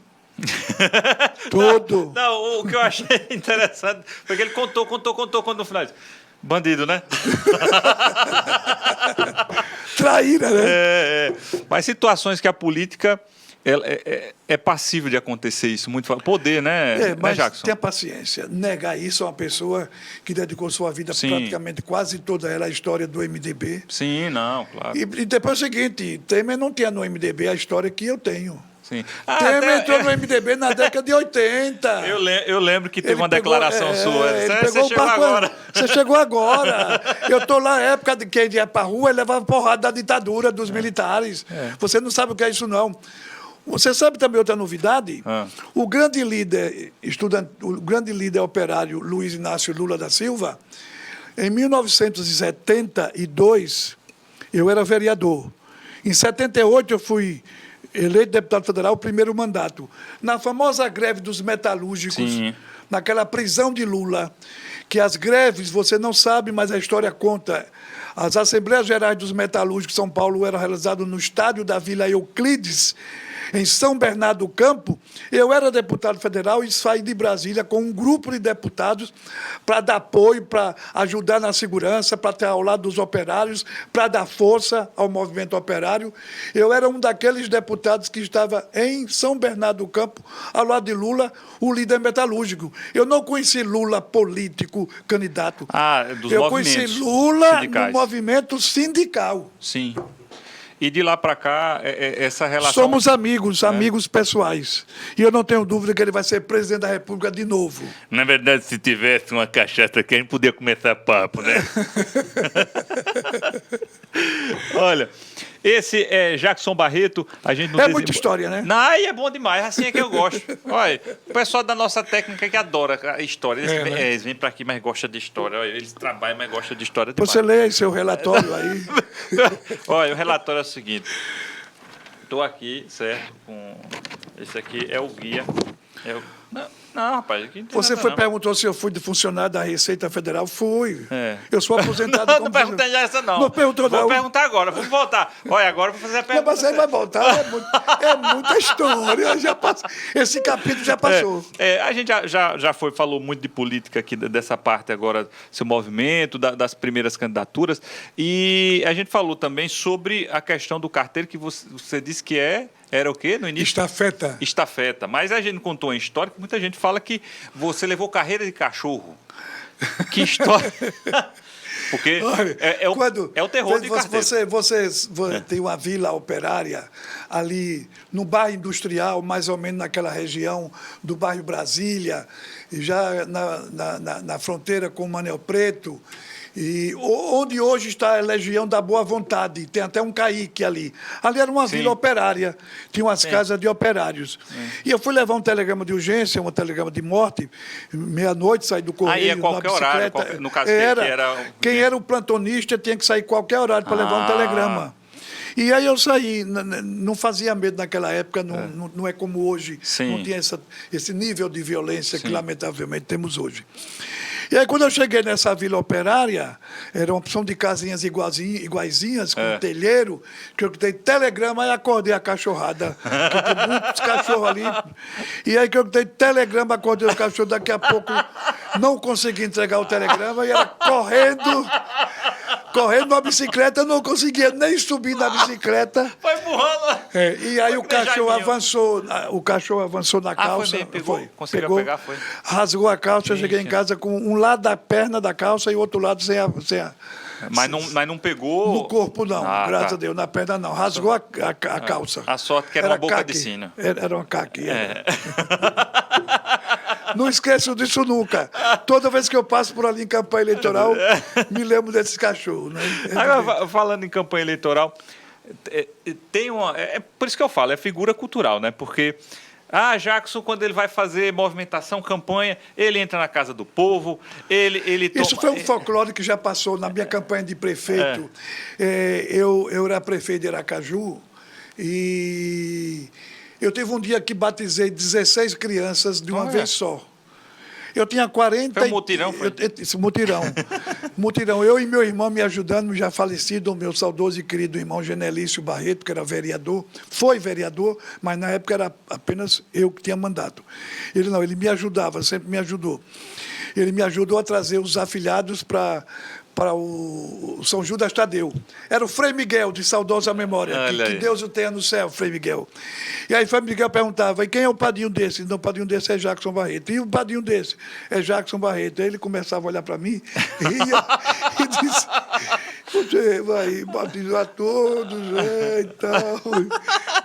B: Todo.
C: Não, o que eu achei interessante foi que ele contou no final. Bandido, né?
B: Traíra, né?
C: Mas situações que a política é passível de acontecer isso. Muito poder, né,
B: Mas
C: Jackson?
B: tenha paciência. Negar isso a uma pessoa que dedicou sua vida,
C: Sim.
B: praticamente quase toda ela, à história do MDB.
C: Sim, não, claro.
B: E depois é o seguinte, Temer não tinha no MDB a história que eu tenho.
C: Sim.
B: Temer entrou no MDB na década de 80.
C: Eu lembro que teve
B: Ele
C: uma
B: pegou,
C: declaração sua.
B: ele
C: Você
B: pegou o
C: chegou
B: barco,
C: agora.
B: Você chegou agora. Eu estou lá na época de quem ia para a rua e levava porrada da ditadura dos militares. Você não sabe o que é isso, não. Você sabe também outra novidade? O grande líder o grande líder operário Luiz Inácio Lula da Silva, em 1972, eu era vereador. Em 78, eu fui eleito deputado federal, o primeiro mandato. Na famosa greve dos metalúrgicos,
C: Sim.
B: naquela prisão de Lula, que as greves, você não sabe, mas a história conta. As Assembleias Gerais dos Metalúrgicos de São Paulo eram realizadas no estádio da Vila Euclides, em São Bernardo do Campo. Eu era deputado federal e saí de Brasília com um grupo de deputados para dar apoio, para ajudar na segurança, para estar ao lado dos operários, para dar força ao movimento operário. Eu era um daqueles deputados que estava em São Bernardo do Campo, ao lado de Lula, o líder metalúrgico. Eu não conheci Lula político, candidato.
C: Dos
B: Eu
C: movimentos
B: conheci Lula
C: sindicais.
B: no movimento sindical.
C: Sim. E de lá para cá, essa relação...
B: Somos amigos pessoais. E eu não tenho dúvida que ele vai ser presidente da República de novo.
C: Na verdade, se tivesse uma cachaça aqui, a gente podia começar papo, né? Olha, esse é Jackson Barreto. A gente não
B: muita história, né?
C: Não, aí é bom demais, assim é que eu gosto. Olha, o pessoal da nossa técnica que adora a história. Eles vêm para aqui, mas gostam de história. Olha, eles trabalham, mas gostam de história demais.
B: Você lê aí seu relatório aí.
C: Olha, o relatório é o seguinte. Estou aqui, certo? Esse aqui é o guia. Não, rapaz. Aqui não tem
B: Você
C: nada,
B: perguntou se eu fui de funcionário da Receita Federal? Fui.
C: É.
B: Eu sou aposentado
C: Não,
B: como...
C: não perguntei já essa, não.
B: Não perguntou, não.
C: Vou perguntar agora. Vamos voltar. Olha, agora eu vou fazer a
B: Não,
C: pergunta.
B: mas aí vai voltar. É muita história. Já passou. Esse capítulo já passou.
C: A gente falou muito de política aqui, dessa parte agora, seu movimento, das primeiras candidaturas. E a gente falou também sobre a questão do carteiro, que você disse que era o quê no início?
B: Estafeta.
C: Estafeta. Mas a gente contou uma história que muita gente fala que você levou carreira de cachorro. Que história. Porque
B: Olha,
C: é o terror de carteiro.
B: Você tem uma vila operária ali no bairro industrial, mais ou menos naquela região do bairro Brasília, e já na fronteira com o Manel Preto, e onde hoje está a Legião da Boa Vontade, tem até um caíque ali. Ali era uma vila operária, tinha umas casas de operários. E eu fui levar um telegrama de urgência, um telegrama de morte, meia-noite, saí do correio,
C: Aí é qualquer horário, no caso
B: quem era o plantonista tinha que sair qualquer horário para levar um telegrama. E aí eu saí, não fazia medo naquela época, não é como hoje, não tinha esse nível de violência que lamentavelmente temos hoje. E aí, quando eu cheguei nessa vila operária, era uma opção de casinhas iguaizinhas, com telheiro, que eu dei telegrama e acordei a cachorrada. Porque tem muitos cachorros ali. E aí que eu dei telegrama, acordei os cachorros, daqui a pouco não consegui entregar o telegrama, e era correndo na bicicleta, eu não conseguia nem subir na bicicleta.
C: Foi empurrando.
B: E aí o cachorro avançou na calça.
C: Foi mesmo, pegou? Conseguiu pegar, foi.
B: Rasgou a calça, eu cheguei em casa com um lado da perna da calça e o outro lado sem a
C: mas não pegou...
B: No corpo não, graças a Deus, na perna não. Rasgou a calça.
C: A sorte que era uma boca de sino.
B: Era uma caque. Não esqueço disso nunca. Toda vez que eu passo por ali em campanha eleitoral, me lembro desses cachorros. Né?
C: Agora, falando em campanha eleitoral, tem uma... por isso que eu falo, é figura cultural, né? Porque... Jackson, quando ele vai fazer movimentação, campanha, ele entra na casa do povo, ele toma...
B: Isso foi um folclore que já passou na minha campanha de prefeito. Eu era prefeito de Aracaju e eu tive um dia que batizei 16 crianças de uma vez só. Eu tinha 40...
C: Foi um mutirão, foi?
B: Mutirão. Eu e meu irmão me ajudando, já falecido, o meu saudoso e querido irmão Genelício Barreto, que era vereador, foi vereador, mas na época era apenas eu que tinha mandato. Ele me ajudava, sempre me ajudou. Ele me ajudou a trazer os afiliados para o São Judas Tadeu. Era o Frei Miguel, de saudosa memória. Que Deus o tenha no céu, Frei Miguel. E aí Frei Miguel perguntava, e quem é o padrinho desse? Não, o padrinho desse é Jackson Barreto. E o padrinho desse? É Jackson Barreto. Aí ele começava a olhar para mim e disse, você vai batizar todos, e tal.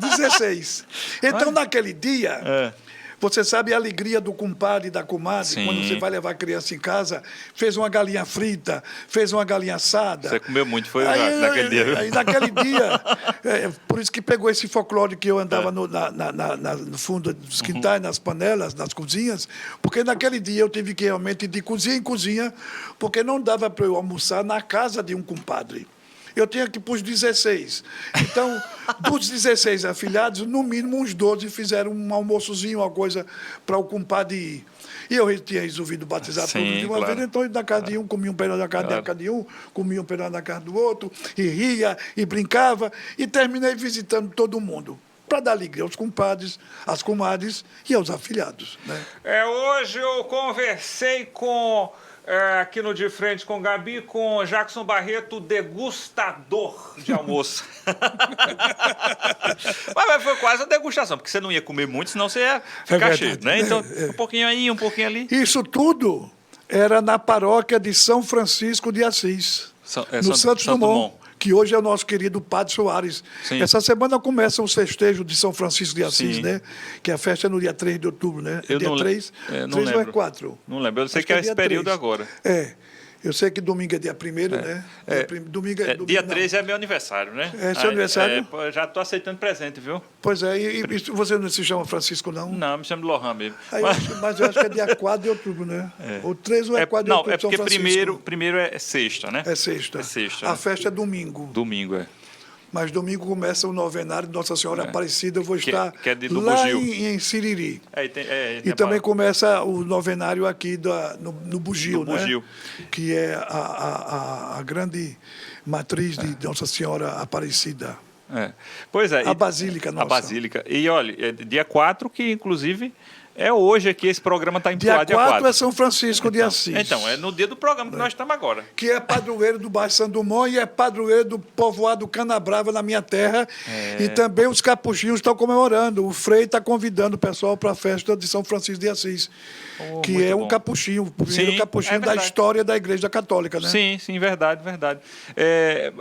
B: 16. Então, naquele dia... Você sabe a alegria do compadre e da comadre, quando você vai levar a criança em casa, fez uma galinha frita, fez uma galinha assada.
C: Você comeu muito, foi naquele dia.
B: Aí naquele dia, por isso que pegou esse folclore que eu andava no fundo dos quintais, nas panelas, nas cozinhas, porque naquele dia eu tive que realmente ir de cozinha em cozinha, porque não dava para eu almoçar na casa de um compadre. Eu tinha que ir para os 16. Então, dos 16 afilhados, no mínimo uns 12 fizeram um almoçozinho, uma coisa para o compadre ir. E eu tinha resolvido batizar todos de uma vez, então eu na casa de um, comia um pedaço da casa de um, comia um pedaço da casa do outro, e ria, e brincava, e terminei visitando todo mundo, para dar alegria aos compadres, às comadres e aos afilhados. Né?
C: Hoje eu conversei com... aqui no De Frente com Gabi, com Jackson Barreto, degustador de almoço. Mas foi quase uma degustação, porque você não ia comer muito, senão você ia ficar cheio, né? Então, um pouquinho aí, um pouquinho ali.
B: Isso tudo era na paróquia de São Francisco de Assis, no Santos Dumont. que hoje é o nosso querido Padre Soares.
C: Sim.
B: Essa semana começa o festejo de São Francisco de Assis,
C: Sim.
B: né? Que a festa é no dia 3 de outubro, né?
C: Eu
B: dia
C: não,
B: 3?
C: não
B: 3 ou é
C: lembro.
B: 4?
C: Não lembro. Eu sei
B: Acho
C: que é
B: é
C: esse
B: dia
C: período
B: 3.
C: agora.
B: É. Eu sei que domingo é dia 1º, né? Domingo é domingo,
C: Dia
B: não.
C: 13 é meu aniversário, né?
B: É seu aniversário?
C: Pô, já estou aceitando presente, viu?
B: Pois é, e você não se chama Francisco, não?
C: Não, me chamo de Lohan mesmo.
B: Aí, mas eu acho que é dia 4 de outubro, né? Ou 3 ou é 4 de
C: Não,
B: outubro,
C: é porque
B: São Francisco.
C: primeiro é sexta, né?
B: É sexta.
C: É sexta,
B: A
C: né?
B: festa é domingo.
C: Domingo, é.
B: Mas domingo começa o novenário de Nossa Senhora Aparecida. Eu vou estar
C: que é do
B: lá
C: Bugio.
B: em Siriri.
C: Tem
B: E também começa o novenário aqui no Bugio,
C: No
B: né?
C: Bugio.
B: Que é a grande matriz de Nossa Senhora Aparecida.
C: Pois é.
B: A Basílica nossa.
C: A Basílica. E olha, é dia 4, que inclusive é hoje aqui, esse programa está
B: Dia
C: empolado
B: 4 é São Francisco de Assis.
C: Então, é no dia do programa que nós estamos agora.
B: Que é padroeiro do bairro Santo Dumont e é padroeiro do povoado Canabrava, na minha terra. E também os capuchinhos estão comemorando. O Frei está convidando o pessoal para a festa de São Francisco de Assis, que
C: muito
B: é
C: bom.
B: um capuchinho, o primeiro
C: Sim,
B: capuchinho
C: é
B: da
C: verdade.
B: história da Igreja Católica, né?
C: Sim, verdade.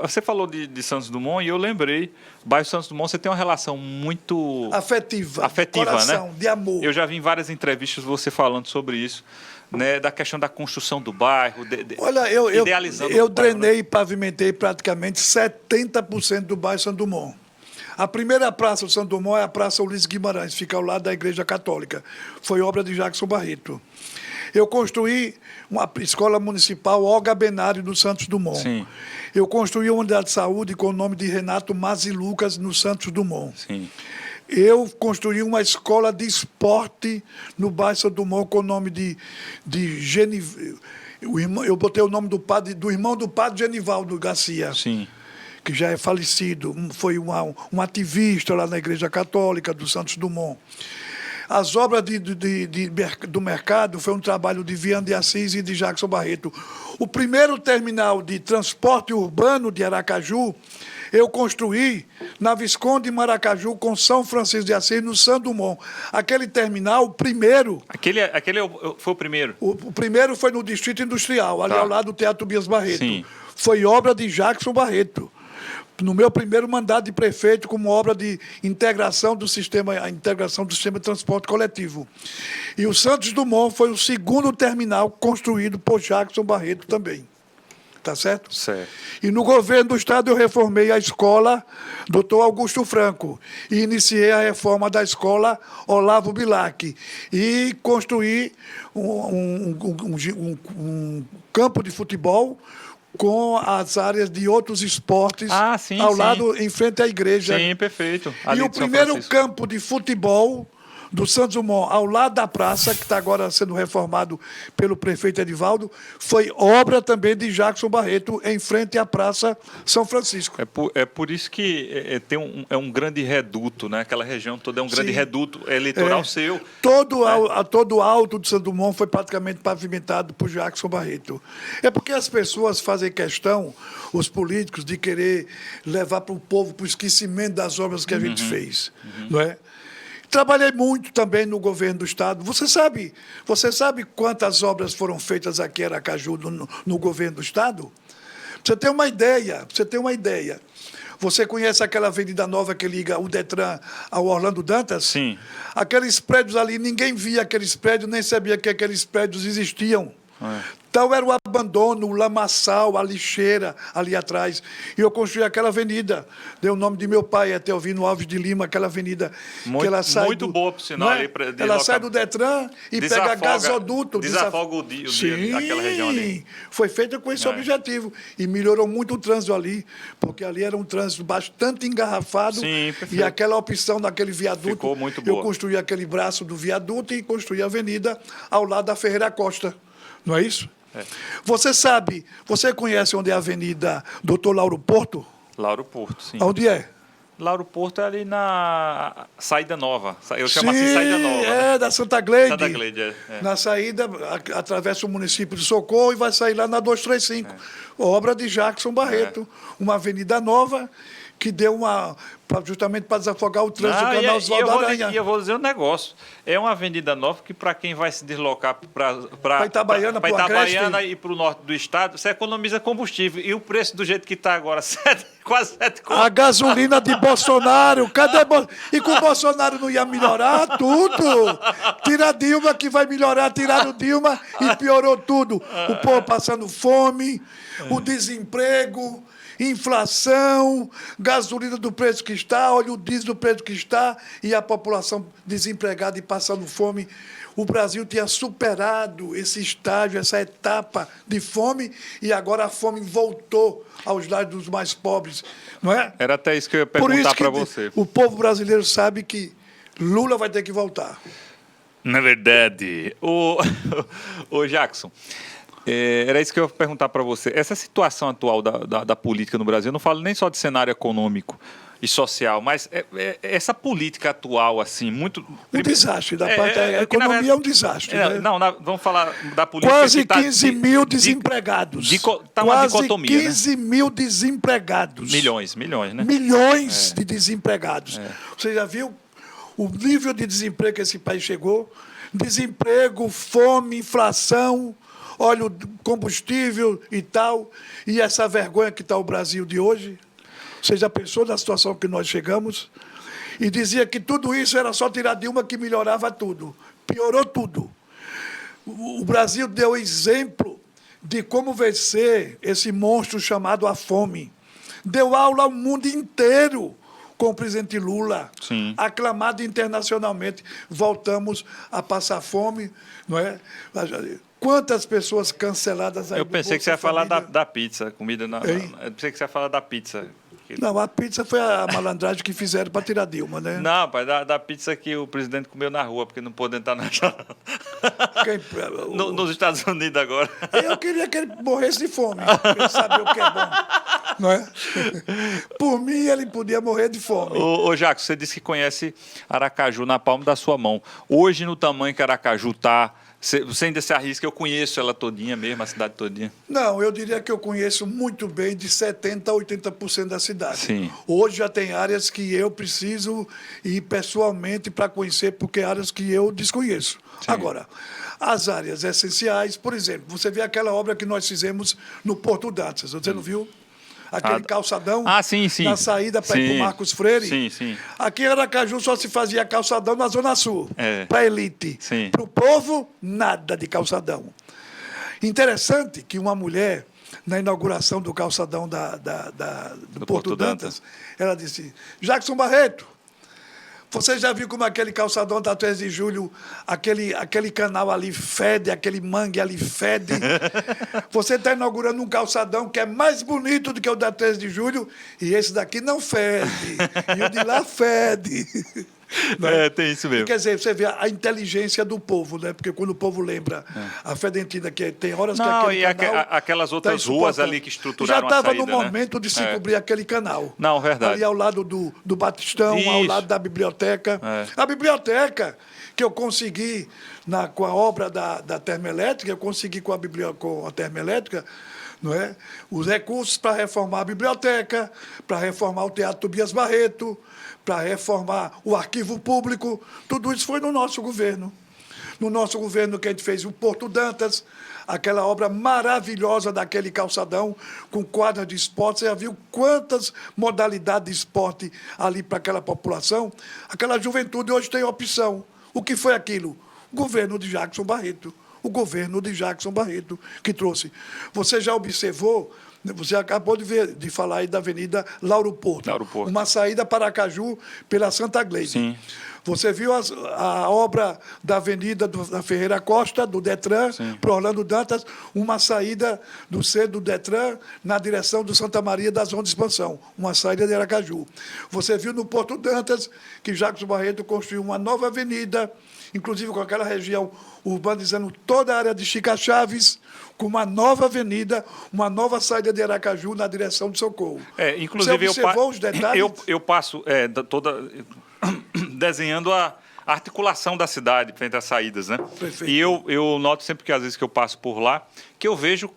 C: Você falou de Santos Dumont e eu lembrei, o bairro Santos Dumont, você tem uma relação muito
B: Afetiva, coração,
C: né?
B: de amor.
C: Eu já vi em várias entrevistas você falando sobre isso, né, da questão da construção do bairro,
B: Olha,
C: idealizando
B: eu
C: o bairro,
B: drenei
C: né?
B: e pavimentei praticamente 70% do bairro Santo Dumont. A primeira praça do Santo Dumont é a Praça Ulisses Guimarães, fica ao lado da Igreja Católica. Foi obra de Jackson Barreto. Eu construí uma escola municipal Olga Benário no Santos Dumont.
C: Sim.
B: Eu construí uma unidade de saúde com o nome de Renato Mazzi Lucas no Santos Dumont.
C: Sim.
B: Eu construí uma escola de esporte no bairro Santo Dumont com o nome de eu botei o nome do irmão do padre Genivaldo Garcia,
C: Sim.
B: que já é falecido, foi um ativista lá na Igreja Católica do Santos Dumont. As obras do mercado foi um trabalho de Viana de Assis e de Jackson Barreto. O primeiro terminal de transporte urbano de Aracaju, eu construí na Visconde Maracaju com São Francisco de Assis, no Santo Dumont. Aquele terminal, o primeiro...
C: Aquele foi o primeiro?
B: O primeiro foi no Distrito Industrial, ali
C: Tá.
B: ao lado do Teatro Bias Barreto.
C: Sim.
B: Foi obra de Jackson Barreto. No meu primeiro mandato de prefeito, como obra de integração do sistema de transporte coletivo. E o Santos Dumont foi o segundo terminal construído por Jackson Barreto também. Tá certo?
C: Certo.
B: E no governo do Estado eu reformei a escola Dr. Augusto Franco e iniciei a reforma da escola Olavo Bilac e construí um campo de futebol com as áreas de outros esportes
C: Sim,
B: ao
C: sim.
B: lado, em frente à igreja.
C: Sim, perfeito.
B: E
C: Ali
B: o
C: de São
B: primeiro
C: Francisco.
B: campo de futebol do Santos Dumont, ao lado da praça, que está agora sendo reformado pelo prefeito Edivaldo, foi obra também de Jackson Barreto, em frente à Praça São Francisco.
C: É por isso que tem um grande reduto, né? Aquela região toda é um grande
B: Sim.
C: reduto eleitoral seu.
B: Todo o alto de Santo Dumont foi praticamente pavimentado por Jackson Barreto. É porque as pessoas fazem questão, os políticos, de querer levar para o povo para o esquecimento das obras que a gente fez. Não é? Trabalhei muito também no governo do Estado. Você sabe quantas obras foram feitas aqui em Aracaju no governo do Estado? Pra você ter uma ideia. Você conhece aquela avenida nova que liga o Detran ao Orlando Dantas?
C: Sim.
B: Aqueles prédios ali, ninguém via aqueles prédios, nem sabia que aqueles prédios existiam. Então era o abandono, o lamaçal, a lixeira ali atrás. E eu construí aquela avenida. Dei o nome de meu pai, Etelvino Alves de Lima, aquela avenida
C: Muito-
B: que ela sai
C: muito boa, por sinal,
B: não é?
C: ali pra- de
B: Ela
C: loca-
B: sai do Detran e pega gasoduto.
C: Desafoga o dia daquela região ali.
B: Foi feita com esse objetivo. E melhorou muito o trânsito ali, porque ali era um trânsito bastante engarrafado.
C: Sim, perfeito.
B: E aquela opção daquele viaduto.
C: Ficou muito
B: Eu
C: boa.
B: construí aquele braço do viaduto e construí a avenida ao lado da Ferreira Costa. Não é isso? Você conhece onde é a Avenida Doutor Lauro Porto?
C: Lauro Porto, sim.
B: Onde é?
C: Lauro Porto é ali na Saída Nova. Eu chamo assim Saída Nova. Né?
B: É, da Santa Gleide.
C: Santa Gleide, é.
B: Na saída, atravessa o município de Socorro e vai sair lá na 235. Obra de Jackson Barreto. Uma avenida nova que deu justamente para desafogar o trânsito do canal Oswaldo Aranha.
C: E eu vou dizer um negócio. É uma avenida nova que, para quem vai se deslocar para
B: Itabaiana,
C: para Itabaiana e para o norte do estado, você economiza combustível. E o preço do jeito que está agora, quase 7 conto.
B: A gasolina de Bolsonaro, cadê E com o Bolsonaro não ia melhorar tudo? Tira a Dilma que vai melhorar, tiraram Dilma e piorou tudo. O povo passando fome, o desemprego, inflação, gasolina do preço que está, óleo diesel do preço que está, e a população desempregada e passando fome. O Brasil tinha superado esse estágio, essa etapa de fome, e agora a fome voltou aos lares dos mais pobres, não é?
C: Era até isso que eu ia perguntar para você.
B: O povo brasileiro sabe que Lula vai ter que voltar.
C: Na verdade, o Jackson, era isso que eu ia perguntar para você. Essa situação atual da política no Brasil, eu não falo nem só de cenário econômico e social, mas essa política atual, assim, muito...
B: Um desastre. A economia é um desastre. Né?
C: Não, vamos falar da política...
B: Quase 15 mil desempregados.
C: Está uma dicotomia,
B: Quase 15 mil desempregados.
C: Milhões, né?
B: Milhões de desempregados. Você já viu o nível de desemprego que esse país chegou? Desemprego, fome, inflação, óleo, combustível e tal. E essa vergonha que está o Brasil de hoje... Você já pensou na situação que nós chegamos? E dizia que tudo isso era só tirar Dilma que melhorava tudo. Piorou tudo. O Brasil deu exemplo de como vencer esse monstro chamado a fome. Deu aula ao mundo inteiro com o presidente Lula,
C: Sim.
B: aclamado internacionalmente. Voltamos a passar fome, não é? Quantas pessoas canceladas aí?
C: Eu pensei que você ia falar da pizza, comida eu pensei que você ia falar da pizza.
B: Não, a pizza foi a malandragem que fizeram para tirar Dilma, né?
C: Não, pai, da pizza que o presidente comeu na rua, porque não pôde entrar nos Estados Unidos agora.
B: Eu queria que ele morresse de fome, para ele saber o que é bom. Não é? Por mim, ele podia morrer de fome.
C: Ô Jacques, você disse que conhece Aracaju na palma da sua mão. Hoje, no tamanho que Aracaju está, você ainda se arrisca? Eu conheço ela todinha mesmo, a cidade todinha.
B: Não, eu diria que eu conheço muito bem de 70% a 80% da cidade.
C: Sim.
B: Hoje já tem áreas que eu preciso ir pessoalmente para conhecer, porque áreas que eu desconheço. Sim. Agora, as áreas essenciais, por exemplo, você vê aquela obra que nós fizemos no Porto Dantas, você não viu? Aquele calçadão
C: sim.
B: na saída para ir para o Marcos Freire.
C: Sim.
B: Aqui em Aracaju só se fazia calçadão na Zona Sul, para a elite. Para o povo, nada de calçadão. Interessante que uma mulher, na inauguração do calçadão do Porto Dantas, ela disse, Jackson Barreto, você já viu como aquele calçadão da 13 de julho, aquele canal ali fede, aquele mangue ali fede? Você está inaugurando um calçadão que é mais bonito do que o da 13 de julho, e esse daqui não fede, e o de lá fede.
C: Tem isso mesmo.
B: Quer dizer, você vê a inteligência do povo, né? Porque quando o povo lembra a Fedentina, que tem horas que aquele canal...
C: aquelas outras ruas ali que estruturaram a saída,
B: já estava no momento de se cobrir aquele canal.
C: Não, verdade.
B: Ali ao lado do Batistão, ao lado da biblioteca. A biblioteca que eu consegui com a obra da termoelétrica, eu consegui com a termoelétrica, não é? Os recursos para reformar a biblioteca, para reformar o Teatro Tobias Barreto, para reformar o arquivo público, tudo isso foi no nosso governo. No nosso governo que a gente fez o Porto Dantas, aquela obra maravilhosa daquele calçadão com quadras de esporte. Você já viu quantas modalidades de esporte ali para aquela população? Aquela juventude hoje tem opção. O que foi aquilo? O governo de Jackson Barreto. O governo de Jackson Barreto que trouxe. Você já observou... Você acabou de falar aí da Avenida Lauro Porto. Uma saída para Aracaju pela Santa Gleide.
C: Sim.
B: Você viu a obra da Avenida da Ferreira Costa, do Detran, para Orlando Dantas, uma saída do Detran na direção do Santa Maria da Zona de Expansão, uma saída de Aracaju. Você viu no Porto Dantas que Jacques Barreto construiu uma nova avenida, inclusive com aquela região urbanizando toda a área de Chica Chaves, com uma nova avenida, uma nova saída de Aracaju na direção do Socorro.
C: Inclusive,
B: você observou os detalhes?
C: Eu passo toda desenhando a articulação da cidade frente às saídas, né?
B: Perfeito.
C: E eu noto sempre que às vezes que eu passo por lá, que eu vejo...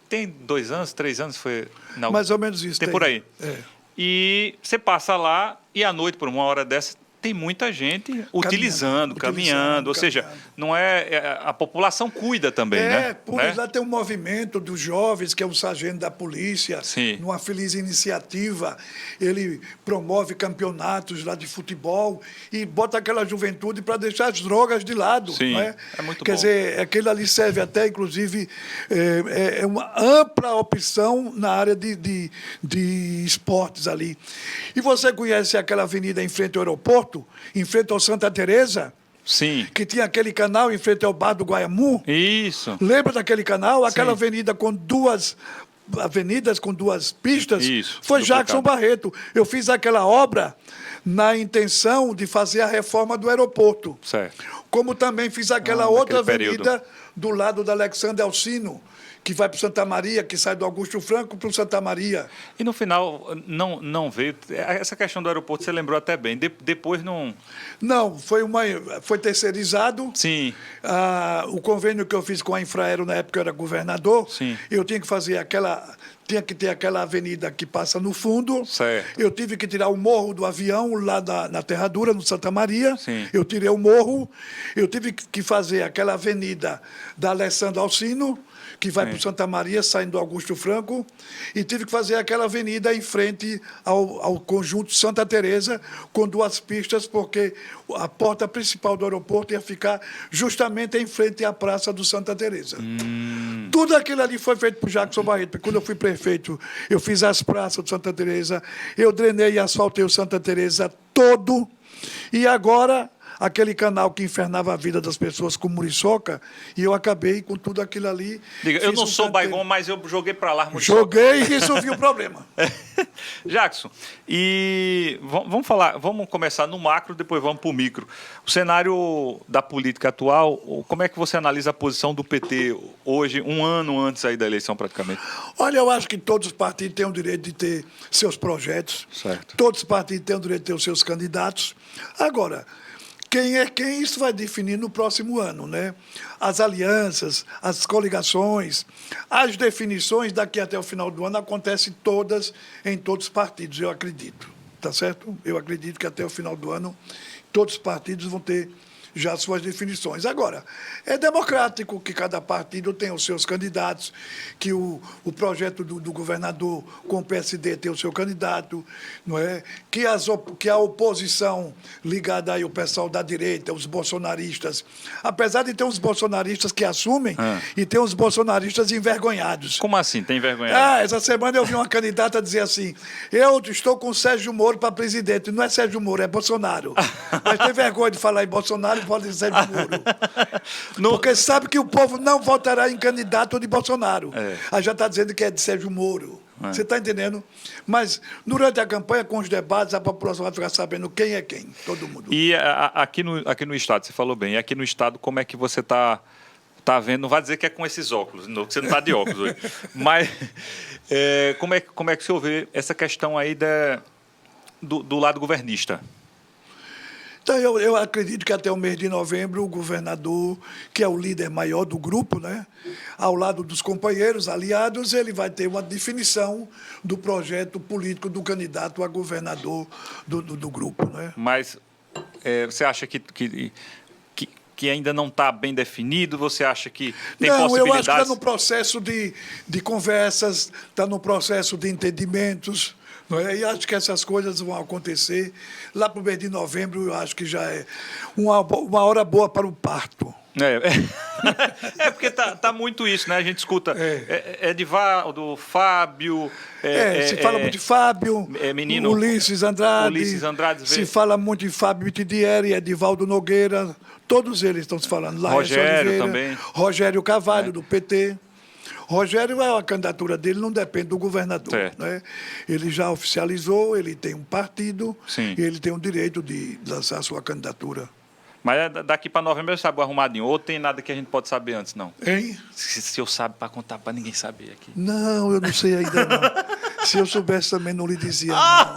C: Tem 2 anos, 3 anos foi...
B: Mais ou menos isso.
C: Tem por aí. E você passa lá e à noite, por uma hora dessa, tem muita gente utilizando, caminhando. Ou seja, não a população cuida também, né?
B: Por isso lá tem um movimento dos jovens, que é o sargento da polícia,
C: Sim.
B: numa feliz iniciativa. Ele promove campeonatos lá de futebol e bota aquela juventude para deixar as drogas de lado.
C: Sim,
B: não é?
C: é muito
B: Quer
C: bom.
B: dizer, aquele ali serve até, inclusive, é uma ampla opção na área de esportes ali. E você conhece aquela avenida em frente ao aeroporto, em frente ao Santa Teresa,
C: Sim.
B: que tinha aquele canal em frente ao bar do Guaiamu?
C: Isso.
B: Lembra daquele canal? Aquela
C: Sim.
B: avenida com duas avenidas, com duas pistas?
C: Isso,
B: Foi
C: duplicado.
B: Jackson Barreto. Eu fiz aquela obra na intenção de fazer a reforma do aeroporto.
C: Certo.
B: Como também fiz aquela
C: naquele
B: outra
C: período.
B: avenida do lado da Alexandre Alcino, que vai para Santa Maria, que sai do Augusto Franco para o Santa Maria.
C: E no final não veio. Essa questão do aeroporto você lembrou até bem. Depois não.
B: Não, foi terceirizado.
C: Sim.
B: O convênio que eu fiz com a Infraero na época eu era governador.
C: Sim.
B: Eu tinha que fazer tinha que ter aquela avenida que passa no fundo.
C: Certo.
B: Eu tive que tirar o morro do avião lá na Terradura, no Santa Maria.
C: Sim.
B: Eu tirei o morro. Eu tive que fazer aquela avenida da Alessandro Alcino, que vai para o Santa Maria, saindo do Augusto Franco, e tive que fazer aquela avenida em frente ao conjunto Santa Teresa, com duas pistas, porque a porta principal do aeroporto ia ficar justamente em frente à Praça do Santa Teresa. Tudo aquilo ali foi feito por Jackson Barreto, porque quando eu fui prefeito, eu fiz as praças do Santa Teresa, eu drenei e asfaltei o Santa Teresa todo, e agora aquele canal que infernava a vida das pessoas com muriçoca, e eu acabei com tudo aquilo ali.
C: Diga, eu
B: Fiz
C: não
B: um
C: sou
B: canteiro.
C: Baigon, mas eu joguei para lá.
B: Joguei e resolvi o problema.
C: Jackson, e vamos começar no macro, depois vamos para o micro. O cenário da política atual, como é que você analisa a posição do PT hoje, um ano antes aí da eleição praticamente?
B: Olha, eu acho que todos os partidos têm o direito de ter seus projetos.
C: Certo.
B: Todos os partidos têm o direito de ter os seus candidatos. Agora, quem é quem, isso vai definir no próximo ano, né? As alianças, as coligações, as definições daqui até o final do ano acontecem todas em todos os partidos, eu acredito. Tá certo? Eu acredito que até o final do ano todos os partidos vão ter já suas definições. Agora, é democrático que cada partido tenha os seus candidatos, que o projeto do governador com o PSD tem o seu candidato, não é? Que a oposição ligada aí, o pessoal da direita, os bolsonaristas, apesar de ter uns bolsonaristas que assumem e tem uns bolsonaristas envergonhados.
C: Como assim? Tem vergonha?
B: Essa semana eu vi uma candidata dizer assim, eu estou com o Sérgio Moro para presidente. Não é Sérgio Moro, é Bolsonaro. Mas tem vergonha de falar em Bolsonaro, pode dizer Sérgio Moro. Porque sabe que o povo não votará em candidato de Bolsonaro. Aí já está dizendo que é de Sérgio Moro. Você está entendendo? Mas durante a campanha, com os debates, a população vai ficar sabendo quem é quem, todo mundo.
C: E aqui no Estado, você falou bem, e aqui no Estado, como é que você está vendo? Não vai dizer que é com esses óculos, não, que você não está de óculos hoje. Mas como é que você vê essa questão aí do lado governista?
B: Então, eu acredito que até o mês de novembro, o governador, que é o líder maior do grupo, né, ao lado dos companheiros aliados, ele vai ter uma definição do projeto político do candidato a governador do grupo. Né?
C: Mas você acha que ainda não está bem definido? Você acha que tem possibilidades?
B: Não, eu acho que está no processo de conversas, está no processo de entendimentos. E acho que essas coisas vão acontecer. Lá para o mês de novembro, eu acho que já é uma hora boa para o parto.
C: Porque tá muito isso, né? A gente escuta Edivaldo, Fábio...
B: se fala muito de Fábio,
C: menino,
B: Ulisses Andrade, se fala muito de Fábio Mitidieri, Edivaldo Nogueira, todos eles estão se falando.
C: Rogério Oliveira, também.
B: Rogério Carvalho, do PT. Rogério, a candidatura dele não depende do governador. Né? Ele já oficializou, ele tem um partido,
C: sim,
B: e ele tem o direito de lançar a sua candidatura.
C: Mas daqui para novembro eu sabe o arrumadinho, ou tem nada que a gente pode saber antes, não?
B: Hein?
C: Se eu sabe para contar para ninguém saber aqui.
B: Não, eu não sei ainda não. Se eu soubesse também não lhe dizia não.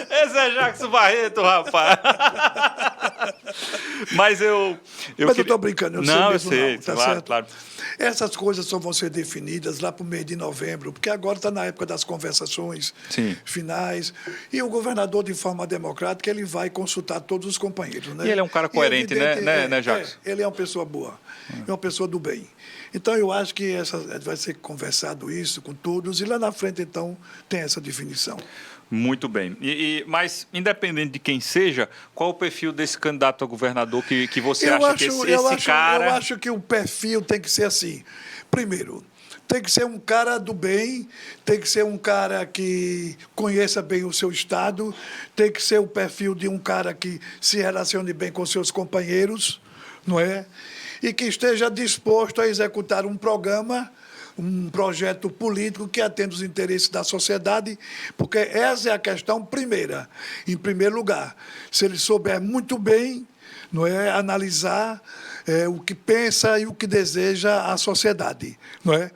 C: Esse é Jackson Barreto, rapaz. Mas eu
B: estou brincando,
C: não, eu
B: mesmo
C: sei,
B: não, tá
C: claro,
B: certo?
C: claro.
B: Essas coisas só vão ser definidas lá para o mês de novembro, porque agora está na época das conversações
C: Sim.
B: finais, e o governador, de forma democrática, ele vai consultar todos os companheiros. Né?
C: E ele é um cara coerente, né, Jacques?
B: Ele é uma pessoa boa, é uma pessoa do bem. Então, eu acho que vai ser conversado isso com todos, e lá na frente, então, tem essa definição.
C: Muito bem. Mas, independente de quem seja, qual o perfil desse candidato a governador que você acha que esse cara...
B: Eu acho que o perfil tem que ser assim. Primeiro, tem que ser um cara do bem, tem que ser um cara que conheça bem o seu estado, tem que ser o perfil de um cara que se relacione bem com seus companheiros, não é? E que esteja disposto a executar um programa, um projeto político que atenda os interesses da sociedade, porque essa é a questão primeira. Em primeiro lugar, se ele souber muito bem, não é, analisar o que pensa e o que deseja a sociedade, não é?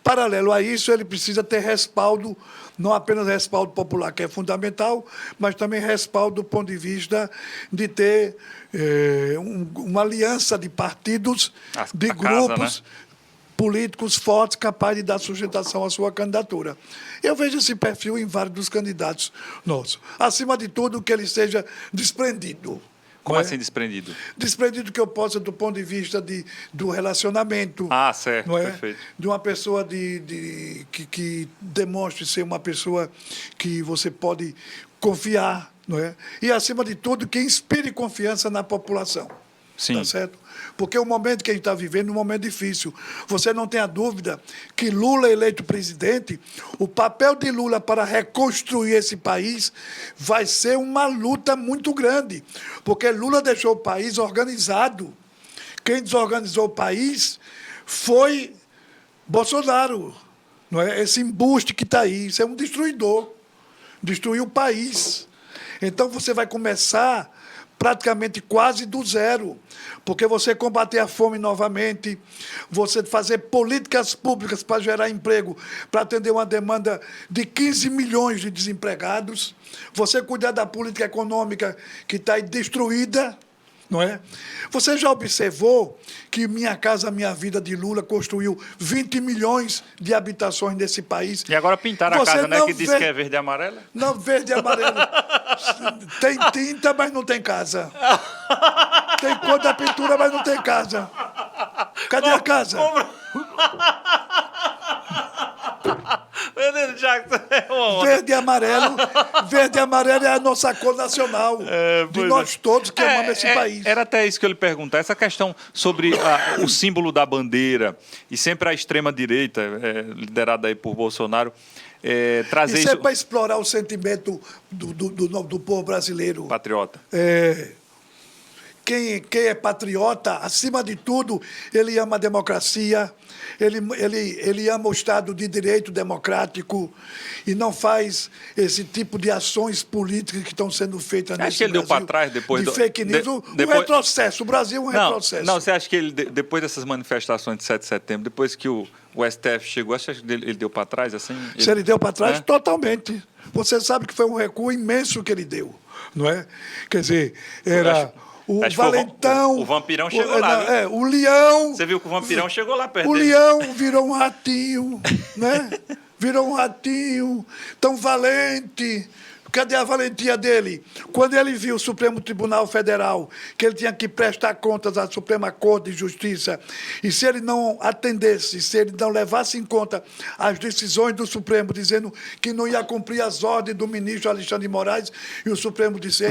B: Paralelo a isso, ele precisa ter respaldo, não apenas respaldo popular, que é fundamental, mas também respaldo do ponto de vista de ter uma aliança de partidos, de grupos, né, políticos fortes capazes de dar sustentação à sua candidatura. Eu vejo esse perfil em vários dos candidatos nossos. Acima de tudo, que ele seja desprendido.
C: Como assim desprendido?
B: Desprendido que eu possa, do ponto de vista do relacionamento.
C: Ah, certo,
B: não é?
C: Perfeito.
B: De uma pessoa que demonstre ser uma pessoa que você pode confiar, não é? E, acima de tudo, que inspire confiança na população.
C: Sim.
B: Tá certo? Porque o momento que a gente está vivendo é um momento difícil. Você não tem a dúvida que Lula, eleito presidente, o papel de Lula para reconstruir esse país vai ser uma luta muito grande. Porque Lula deixou o país organizado. Quem desorganizou o país foi Bolsonaro. Não é? Esse embuste que está aí. Isso é um destruidor. Destruiu o país. Então, você vai começar praticamente quase do zero, porque você combater a fome novamente, você fazer políticas públicas para gerar emprego, para atender uma demanda de 15 milhões de desempregados, você cuidar da política econômica que está aí destruída, não é? Você já observou que Minha Casa Minha Vida de Lula construiu 20 milhões de habitações nesse país?
C: E agora pintaram a casa, né? Que diz que é verde e amarela?
B: Não, verde e amarelo. Tem tinta, mas não tem casa. Tem cor da pintura, mas não tem casa. Cadê a casa? Verde e amarelo é a nossa cor nacional, de nós todos que amamos esse país.
C: Era até isso que eu lhe perguntar, essa questão sobre o símbolo da bandeira, e sempre a extrema-direita, liderada aí por Bolsonaro, trazer
B: isso é para explorar o sentimento do povo brasileiro.
C: Patriota.
B: Quem é patriota, acima de tudo, ele ama a democracia, ele ama o Estado de Direito democrático e não faz esse tipo de ações políticas que estão sendo feitas nesse
C: Acho que ele
B: Brasil,
C: deu para trás depois
B: de fake news. O retrocesso, o Brasil é um retrocesso.
C: Não, você acha que ele, depois dessas manifestações de 7 de setembro, depois que o STF chegou, acha que ele deu para trás? Assim,
B: Se ele deu para trás, totalmente. Você sabe que foi um recuo imenso que ele deu, não é? Quer dizer, era... O Valentão...
C: O Vampirão chegou lá, viu?
B: O Leão...
C: Você viu que o Vampirão chegou lá perto
B: O
C: dele.
B: Leão virou um ratinho, né? Virou um ratinho tão valente. Cadê a valentia dele? Quando ele viu o Supremo Tribunal Federal, que ele tinha que prestar contas à Suprema Corte de Justiça, e se ele não atendesse, se ele não levasse em conta as decisões do Supremo, dizendo que não ia cumprir as ordens do ministro Alexandre de Moraes, e o Supremo disse,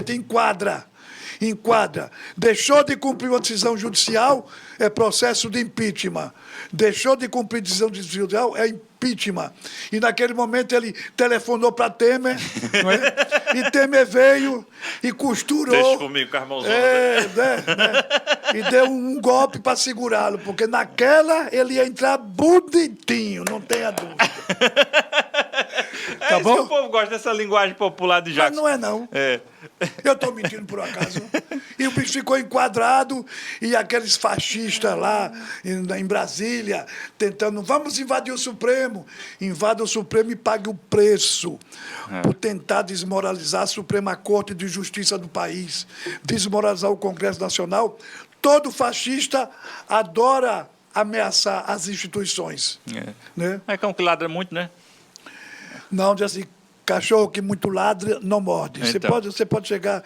B: enquadra. Deixou de cumprir uma decisão judicial, é processo de impeachment. Deixou de cumprir decisão judicial, é impeachment. E naquele momento ele telefonou para Temer, não é? E Temer veio e costurou.
C: Deixa comigo, Carmãozão.
B: E deu um golpe para segurá-lo, porque naquela ele ia entrar bonitinho, não tenha dúvida.
C: Tá bom? Isso que o povo gosta dessa linguagem popular de Jacques.
B: Mas não é, não. Eu estou mentindo por acaso. E o bicho ficou enquadrado, e aqueles fascistas lá em Brasília, tentando, vamos invadir o Supremo. Invada o Supremo e pague o preço por tentar desmoralizar a Suprema Corte de Justiça do país, desmoralizar o Congresso Nacional. Todo fascista adora ameaçar as instituições. Né?
C: É cão que ladra muito, né?
B: Não, diz assim, cachorro que muito ladra não morde.
C: Então.
B: Você pode chegar...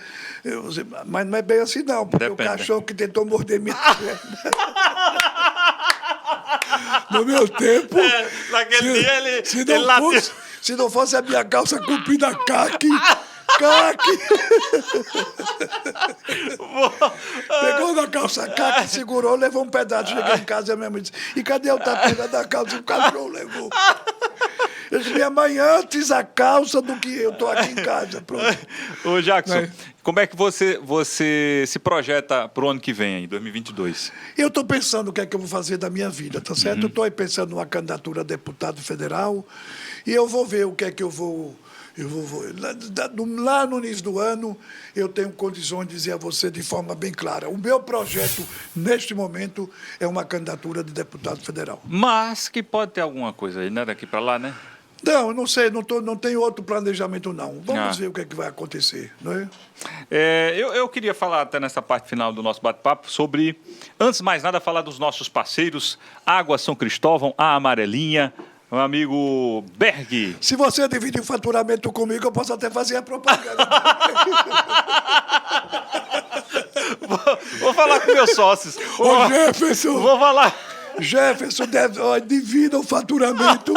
B: Mas não é bem assim, não, porque
C: Depende.
B: o cachorro que tentou morder minha perna... No meu tempo...
C: Naquele dia ele
B: se não fosse a minha calça comprida caque... Pegou na calça caque, segurou, levou um pedaço. Cheguei em casa, minha mãe disse, e cadê o tapete da calça? O cachorro levou. Eu disse, minha mãe, antes a calça do que eu estou aqui em casa. Pronto.
C: Ô, Jackson, como é que você se projeta para o ano que vem, em 2022?
B: Eu estou pensando o que é que eu vou fazer da minha vida, tá certo? Eu estou aí pensando numa candidatura a deputado federal e eu vou ver o que é que eu vou... Lá no início do ano, eu tenho condições de dizer a você de forma bem clara. O meu projeto, neste momento, é uma candidatura de deputado federal.
C: Mas que pode ter alguma coisa aí, né? Daqui para lá, né?
B: Não, eu não sei, não tenho outro planejamento, não. Vamos ver o que é que vai acontecer, não é?
C: Eu queria falar até nessa parte final do nosso bate-papo sobre, antes de mais nada, falar dos nossos parceiros, Água São Cristóvão, a Amarelinha, meu amigo Berg.
B: Se você dividir o faturamento comigo, eu posso até fazer a propaganda.
C: Vou falar com meus sócios.
B: Ô, Jefferson!
C: Vou falar.
B: Jefferson, divida o faturamento,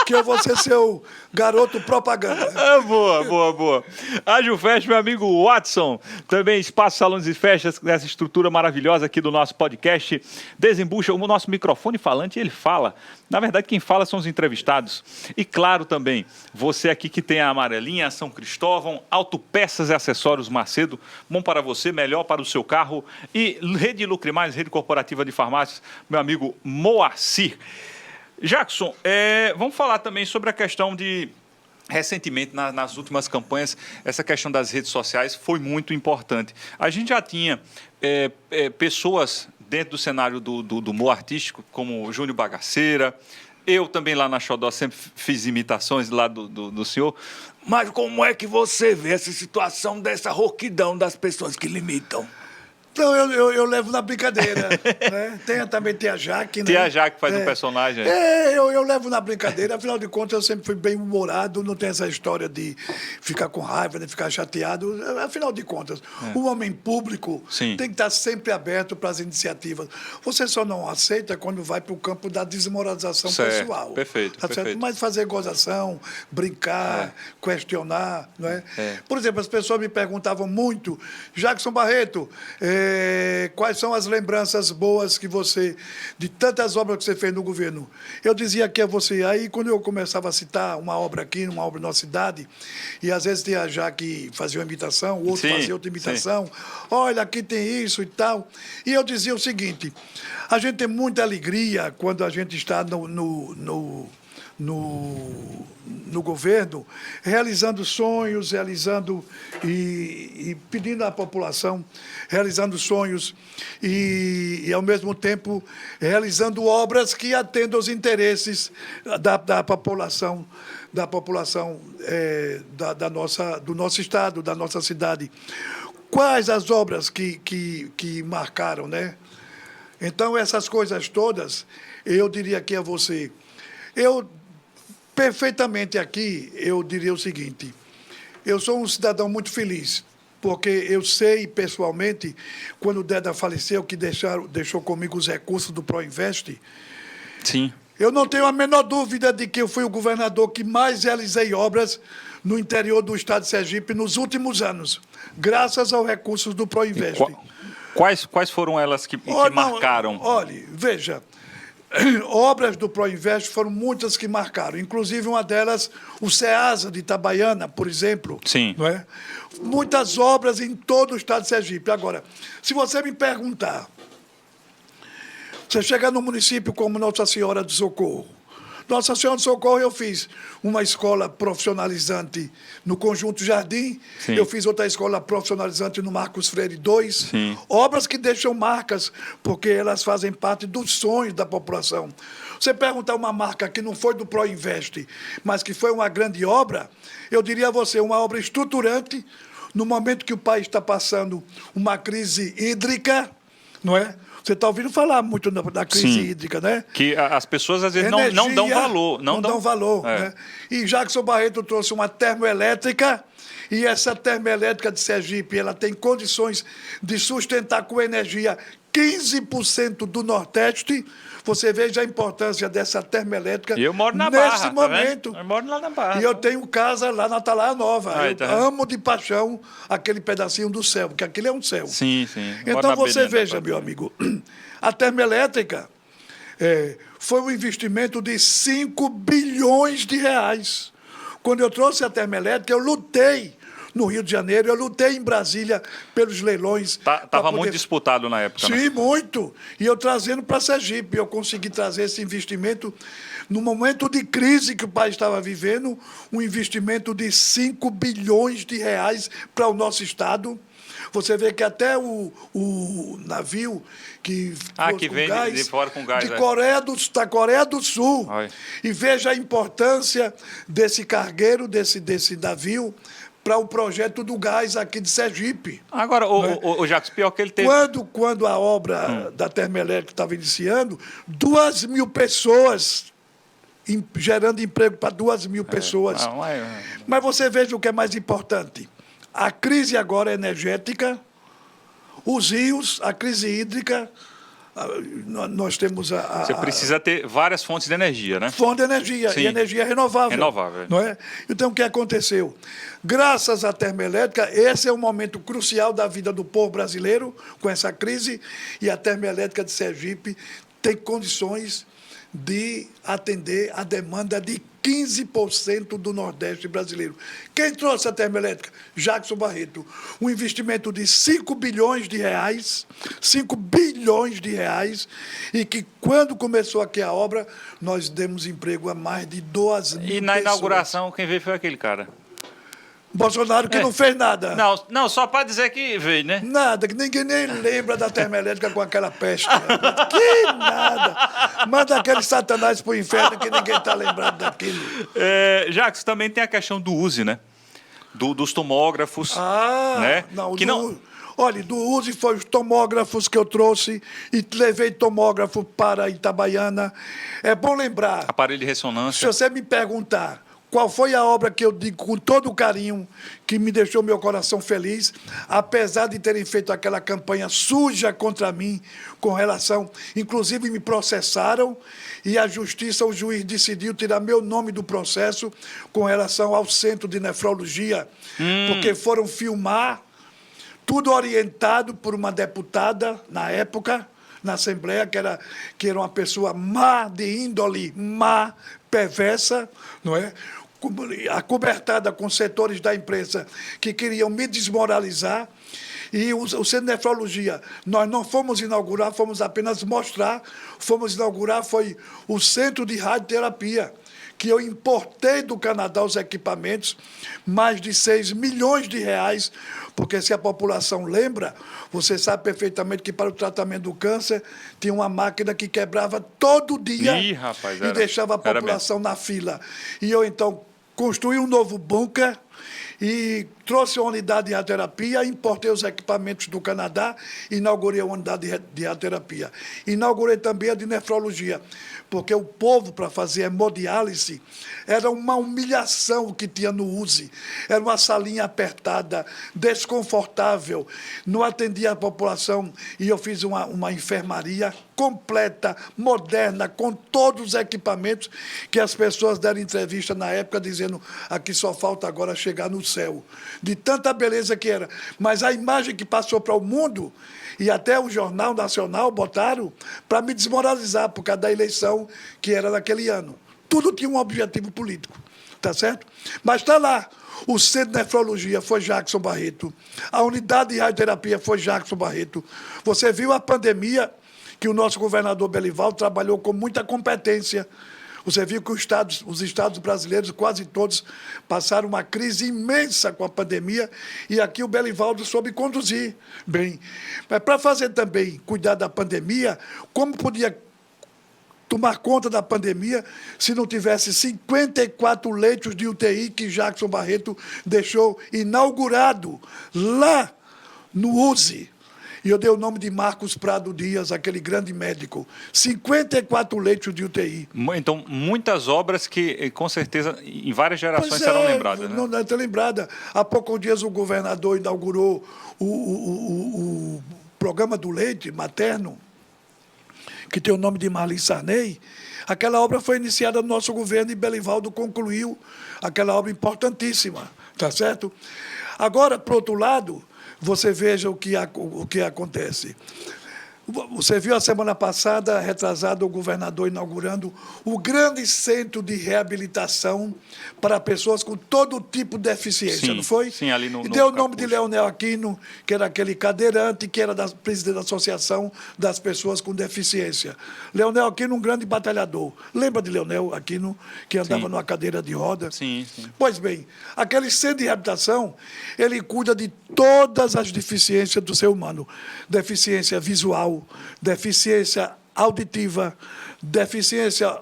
B: que eu vou ser seu garoto propaganda.
C: Boa. A Jufest, meu amigo Watson, também Espaço Salões e Festas, nessa estrutura maravilhosa aqui do nosso podcast, desembucha o nosso microfone falante e ele fala. Na verdade, quem fala são os entrevistados. E claro também, você aqui que tem a Amarelinha, a São Cristóvão, Autopeças e Acessórios Macedo, bom para você, melhor para o seu carro. E Rede Lucre Mais, Rede Corporativa de Farmácias, meu amigo Moacir. Jackson, vamos falar também sobre a questão de, recentemente, nas últimas campanhas, essa questão das redes sociais foi muito importante. A gente já tinha pessoas dentro do cenário do humor artístico, como o Júnior Bagaceira, eu também lá na Xodó sempre fiz imitações lá do senhor.
D: Mas como é que você vê essa situação dessa rouquidão das pessoas que limitam?
B: Então, eu levo na brincadeira. Né? Também tem a Jaque, né?
C: Tem a Jaque que faz um personagem.
B: Eu levo na brincadeira. Afinal de contas, eu sempre fui bem humorado. Não tem essa história de ficar com raiva, de ficar chateado. Afinal de contas, o homem público tem que estar sempre aberto para as iniciativas. Você só não aceita quando vai para o campo da desmoralização pessoal.
C: Perfeito,
B: tá
C: perfeito.
B: Certo? Mas fazer gozação, brincar, questionar. Não é? Por exemplo, as pessoas me perguntavam muito, Jackson Barreto, quais são as lembranças boas que você, de tantas obras que você fez no governo? Eu dizia aqui a você, aí quando eu começava a citar uma obra aqui, uma obra na nossa cidade, e às vezes tinha já que fazia uma imitação, o outro fazia outra imitação, olha, aqui tem isso e tal. E eu dizia o seguinte, a gente tem muita alegria quando a gente está no governo, realizando sonhos, e pedindo à população, realizando sonhos e, ao mesmo tempo, realizando obras que atendam aos interesses da população, do nosso estado, da nossa cidade. Quais as obras que marcaram, né? Então, essas coisas todas, eu diria aqui a você, perfeitamente aqui, eu diria o seguinte, eu sou um cidadão muito feliz, porque eu sei pessoalmente, quando o Deda faleceu, que deixou comigo os recursos do Proinvest,
C: Sim.
B: eu não tenho a menor dúvida de que eu fui o governador que mais realizei obras no interior do estado de Sergipe nos últimos anos, graças aos recursos do Proinvest.
C: Quais foram elas que marcaram?
B: Olha, veja, obras do Proinvest foram muitas que marcaram, inclusive uma delas, o SEASA de Itabaiana, por exemplo.
C: Sim.
B: Não é? Muitas obras em todo o estado de Sergipe. Agora, se você me perguntar, você chega num município como Nossa Senhora do Socorro, Nossa Senhora do Socorro eu fiz uma escola profissionalizante no Conjunto Jardim,
C: Sim.
B: eu fiz outra escola profissionalizante no Marcos Freire 2.
C: Sim.
B: Obras que deixam marcas, porque elas fazem parte dos sonhos da população. Você perguntar uma marca que não foi do Proinvest, mas que foi uma grande obra, eu diria a você, uma obra estruturante, no momento que o país está passando uma crise hídrica, não é? Você está ouvindo falar muito da crise
C: Sim.
B: hídrica, né?
C: Que as pessoas às vezes não
B: Energia,
C: dão valor.
B: Não dão valor.
C: É.
B: Né? E Jackson Barreto trouxe uma termoelétrica, e essa termoelétrica de Sergipe ela tem condições de sustentar com energia 15% do Nordeste. Você veja a importância dessa termoelétrica
C: E eu moro na
B: nesse
C: Barra,
B: momento.
C: tá vendo? Eu moro lá na Barra.
B: E eu tenho casa lá na Atalaia Nova.
C: Aí,
B: Eu
C: tá vendo?
B: amo de paixão aquele pedacinho do céu, porque aquele é um céu.
C: Sim. Eu moro
B: Então
C: na
B: você
C: beirinha da
B: veja,
C: praia.
B: meu amigo, a termoelétrica foi um investimento de 5 bilhões de reais. Quando eu trouxe a termoelétrica, eu lutei no Rio de Janeiro, eu lutei em Brasília pelos leilões.
C: Tava
B: pra
C: muito disputado na época, né?
B: Sim, muito. E eu trazendo para Sergipe, eu consegui trazer esse investimento no momento de crise que o país estava vivendo, um investimento de 5 bilhões de reais para o nosso estado. Você vê que até o navio que
C: Que vem de fora com gás,
B: da
C: é.
B: Coreia do Sul.
C: Olha.
B: E veja a importância desse cargueiro, desse navio, para o projeto do gás aqui de Sergipe.
C: Agora, o Jacques, pior que ele teve...
B: Quando a obra da termoelétrica estava iniciando, 2.000 pessoas, gerando emprego para 2.000 pessoas. Mas você veja o que é mais importante. A crise agora é energética, os rios, a crise hídrica, nós temos
C: Você precisa ter várias fontes de energia, né?
B: fonte de energia,
C: Sim.
B: e energia renovável.
C: Renovável.
B: Não é? Então, o que aconteceu? Graças à termoelétrica, esse é um momento crucial da vida do povo brasileiro, com essa crise, e a termoelétrica de Sergipe tem condições de atender a demanda de 15% do Nordeste brasileiro. Quem trouxe a termoelétrica? Jackson Barreto. Um investimento de 5 bilhões de reais, 5 bilhões de reais, e que quando começou aqui a obra, nós demos emprego a mais de 2.000
C: E na
B: pessoas.
C: inauguração, quem veio foi aquele cara.
B: Bolsonaro que não fez nada.
C: Não, só para dizer que veio, né?
B: Nada, que ninguém nem lembra da termoelétrica com aquela peste. Que nada. Manda aquele satanás pro inferno que ninguém está lembrado daquilo.
C: Jacques, também tem a questão do USE, né? Dos tomógrafos, né?
B: Não,
C: que não...
B: Olha, do USE foi os tomógrafos que eu trouxe e levei tomógrafo para Itabaiana. É bom lembrar,
C: Aparelho de
B: se
C: ressonância.
B: você me perguntar qual foi a obra que eu digo com todo o carinho, que me deixou meu coração feliz, apesar de terem feito aquela campanha suja contra mim, com relação, inclusive me processaram, e a justiça, o juiz decidiu tirar meu nome do processo com relação ao Centro de Nefrologia, porque foram filmar, tudo orientado por uma deputada, na época, na Assembleia, que era uma pessoa má, de índole má, perversa, não é? Acobertada com setores da imprensa que queriam me desmoralizar. E o Centro de Nefrologia, nós não fomos inaugurar, fomos apenas mostrar. Fomos inaugurar, foi o Centro de Radioterapia, que eu importei do Canadá os equipamentos, mais de 6 milhões de reais, porque se a população lembra, você sabe perfeitamente que para o tratamento do câncer tinha uma máquina que quebrava todo dia.
C: Ih, rapaz,
B: e deixava a população na fila. E eu, então, construí um novo bunker e trouxe uma unidade de radioterapia, importei os equipamentos do Canadá, inaugurei a unidade de radioterapia. Inaugurei também a de nefrologia, porque o povo, para fazer hemodiálise, era uma humilhação o que tinha no USE. Era uma salinha apertada, desconfortável, não atendia a população. E eu fiz uma enfermaria completa, moderna, com todos os equipamentos, que as pessoas deram entrevista na época dizendo aqui só falta agora chegar no céu. De tanta beleza que era. Mas a imagem que passou para o mundo, e até o Jornal Nacional botaram para me desmoralizar por causa da eleição que era naquele ano. Tudo tinha um objetivo político, tá certo? Mas está lá. O Centro de Nefrologia foi Jackson Barreto. A unidade de radioterapia foi Jackson Barreto. Você viu a pandemia que o nosso governador Belivaldo trabalhou com muita competência. Você viu que os estados brasileiros, quase todos, passaram uma crise imensa com a pandemia e aqui o Belivaldo soube conduzir bem. Mas para fazer também, cuidar da pandemia, como podia tomar conta da pandemia se não tivesse 54 leitos de UTI que Jackson Barreto deixou inaugurado lá no USE? E eu dei o nome de Marcos Prado Dias, aquele grande médico. 54 leitos de UTI.
C: Então, muitas obras que, com certeza, em várias gerações serão lembradas. Né?
B: Não está lembrada. Há poucos dias o governador inaugurou o programa do leite materno, que tem o nome de Marli Sarney. Aquela obra foi iniciada no nosso governo e Belivaldo concluiu aquela obra importantíssima. Tá certo? Agora, por outro lado, você veja o que acontece. Você viu a semana passada, retrasado, o governador inaugurando o grande centro de reabilitação para pessoas com todo tipo de deficiência,
C: sim,
B: não foi?
C: Sim, ali no
B: E deu o nome de Leonel Aquino, que era aquele cadeirante, que era presidente da Associação das Pessoas com Deficiência. Leonel Aquino, um grande batalhador. Lembra de Leonel Aquino, que andava numa cadeira de roda?
C: Sim, sim.
B: Pois bem, aquele centro de reabilitação, ele cuida de todas as deficiências do ser humano. Deficiência visual, deficiência auditiva, deficiência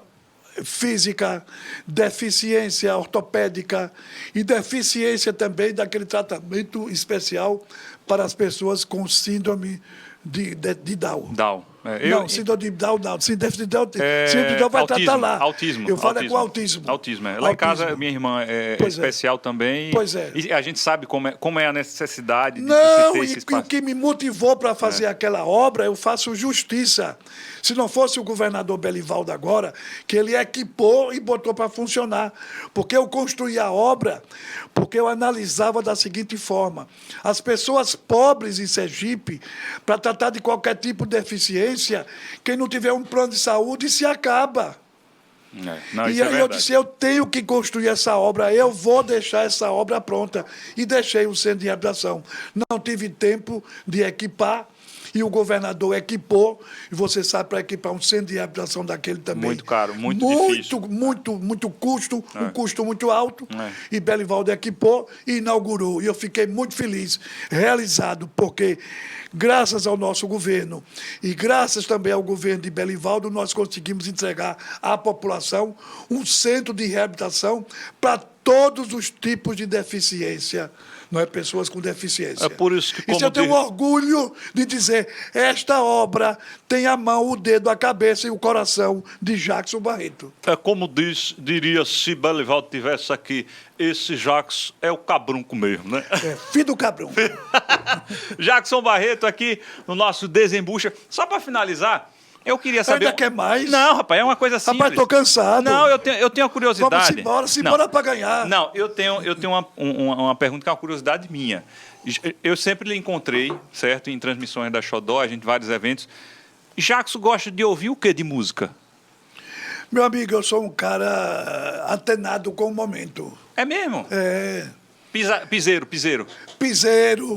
B: física, deficiência ortopédica e deficiência também daquele tratamento especial para as pessoas com síndrome de Down.
C: Down.
B: Não, síndrome de Down não. Síndrome de Down vai tratar lá.
C: Autismo.
B: Eu falo com autismo.
C: Autismo. Lá em casa, minha irmã é especial também.
B: Pois é.
C: E a gente sabe como é a necessidade de
B: não,
C: se ter esse espaço.
B: O que me motivou para fazer aquela obra, eu faço justiça. Se não fosse o governador Belivaldo agora, que ele equipou e botou para funcionar. Porque eu construí a obra, porque eu analisava da seguinte forma. As pessoas pobres em Sergipe, para tratar de qualquer tipo de deficiência, quem não tiver um plano de saúde se acaba.
C: Não,
B: e aí eu disse, eu tenho que construir essa obra, eu vou deixar essa obra pronta. E deixei o centro de reabilitação. Não tive tempo de equipar, e o governador equipou, e você sabe, para equipar um centro de reabilitação daquele também.
C: Muito caro, muito difícil.
B: Muito custo, um custo muito alto. E Belivaldo equipou e inaugurou. E eu fiquei muito feliz, realizado, porque graças ao nosso governo e graças também ao governo de Belivaldo, nós conseguimos entregar à população um centro de reabilitação para todos os tipos de deficiência. Não é pessoas com deficiência.
C: É por isso que,
B: eu tenho orgulho de dizer, esta obra tem a mão, o dedo, a cabeça e o coração de Jackson Barreto.
C: É como diria se Belivaldo estivesse aqui, esse Jackson é o cabrunco mesmo, né?
B: É, filho do cabrão.
C: Jackson Barreto aqui no nosso Desembucha. Só para finalizar, eu queria saber...
B: Ainda quer mais?
C: Não, rapaz, é uma coisa simples.
B: Rapaz, estou cansado.
C: Não, eu tenho uma curiosidade.
B: Vamos embora para ganhar.
C: Não, eu tenho uma pergunta que é uma curiosidade minha. Eu sempre lhe encontrei, certo, em transmissões da Xodó, a gente vários eventos. Jackson gosta de ouvir o que de música?
B: Meu amigo, eu sou um cara antenado com o momento.
C: É mesmo?
B: É.
C: Piseiro.
B: Piseiro.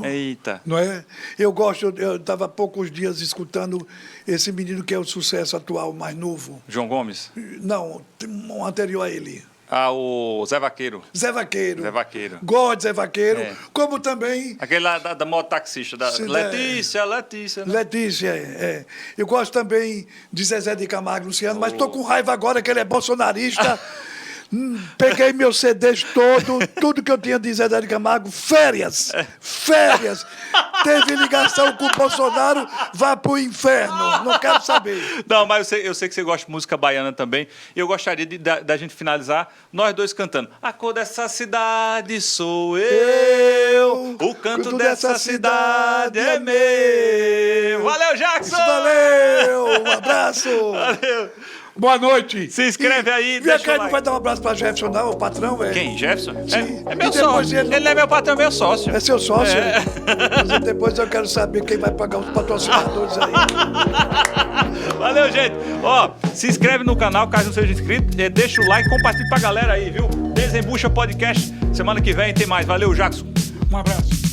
C: Eita.
B: Não é? Eu estava há poucos dias escutando esse menino que é o sucesso atual, mais novo.
C: João Gomes?
B: Não, um anterior a ele.
C: O Zé Vaqueiro.
B: Zé Vaqueiro.
C: Gosto
B: de Zé Vaqueiro, como também...
C: Aquele lá da mototaxista, Letícia. Né?
B: Letícia. Eu gosto também de Zezé de Camargo e Luciano, mas estou com raiva agora que ele é bolsonarista. Peguei meus CDs tudo que eu tinha de Zezé de Camargo, férias. Teve ligação com o Bolsonaro, vá pro inferno, não quero saber.
C: Não, mas eu sei que você gosta de música baiana também, e eu gostaria da gente finalizar, nós dois cantando. A cor dessa cidade sou eu, o canto dessa cidade é meu. Valeu, Jackson!
B: Valeu, um abraço!
C: Valeu!
B: Boa noite.
C: Se inscreve aí,
B: deixa o like. Não vai dar um abraço para Jefferson, não, o patrão, velho.
C: Quem? Jefferson?
B: Sim.
C: É meu sócio. Ele não é meu patrão, é meu sócio.
B: É seu sócio? Mas depois eu quero saber quem vai pagar os patrocinadores aí.
C: Valeu, gente. Se inscreve no canal, caso não seja inscrito. Deixa o like, compartilha pra galera aí, viu? Desembucha Podcast. Semana que vem tem mais. Valeu, Jackson.
B: Um abraço.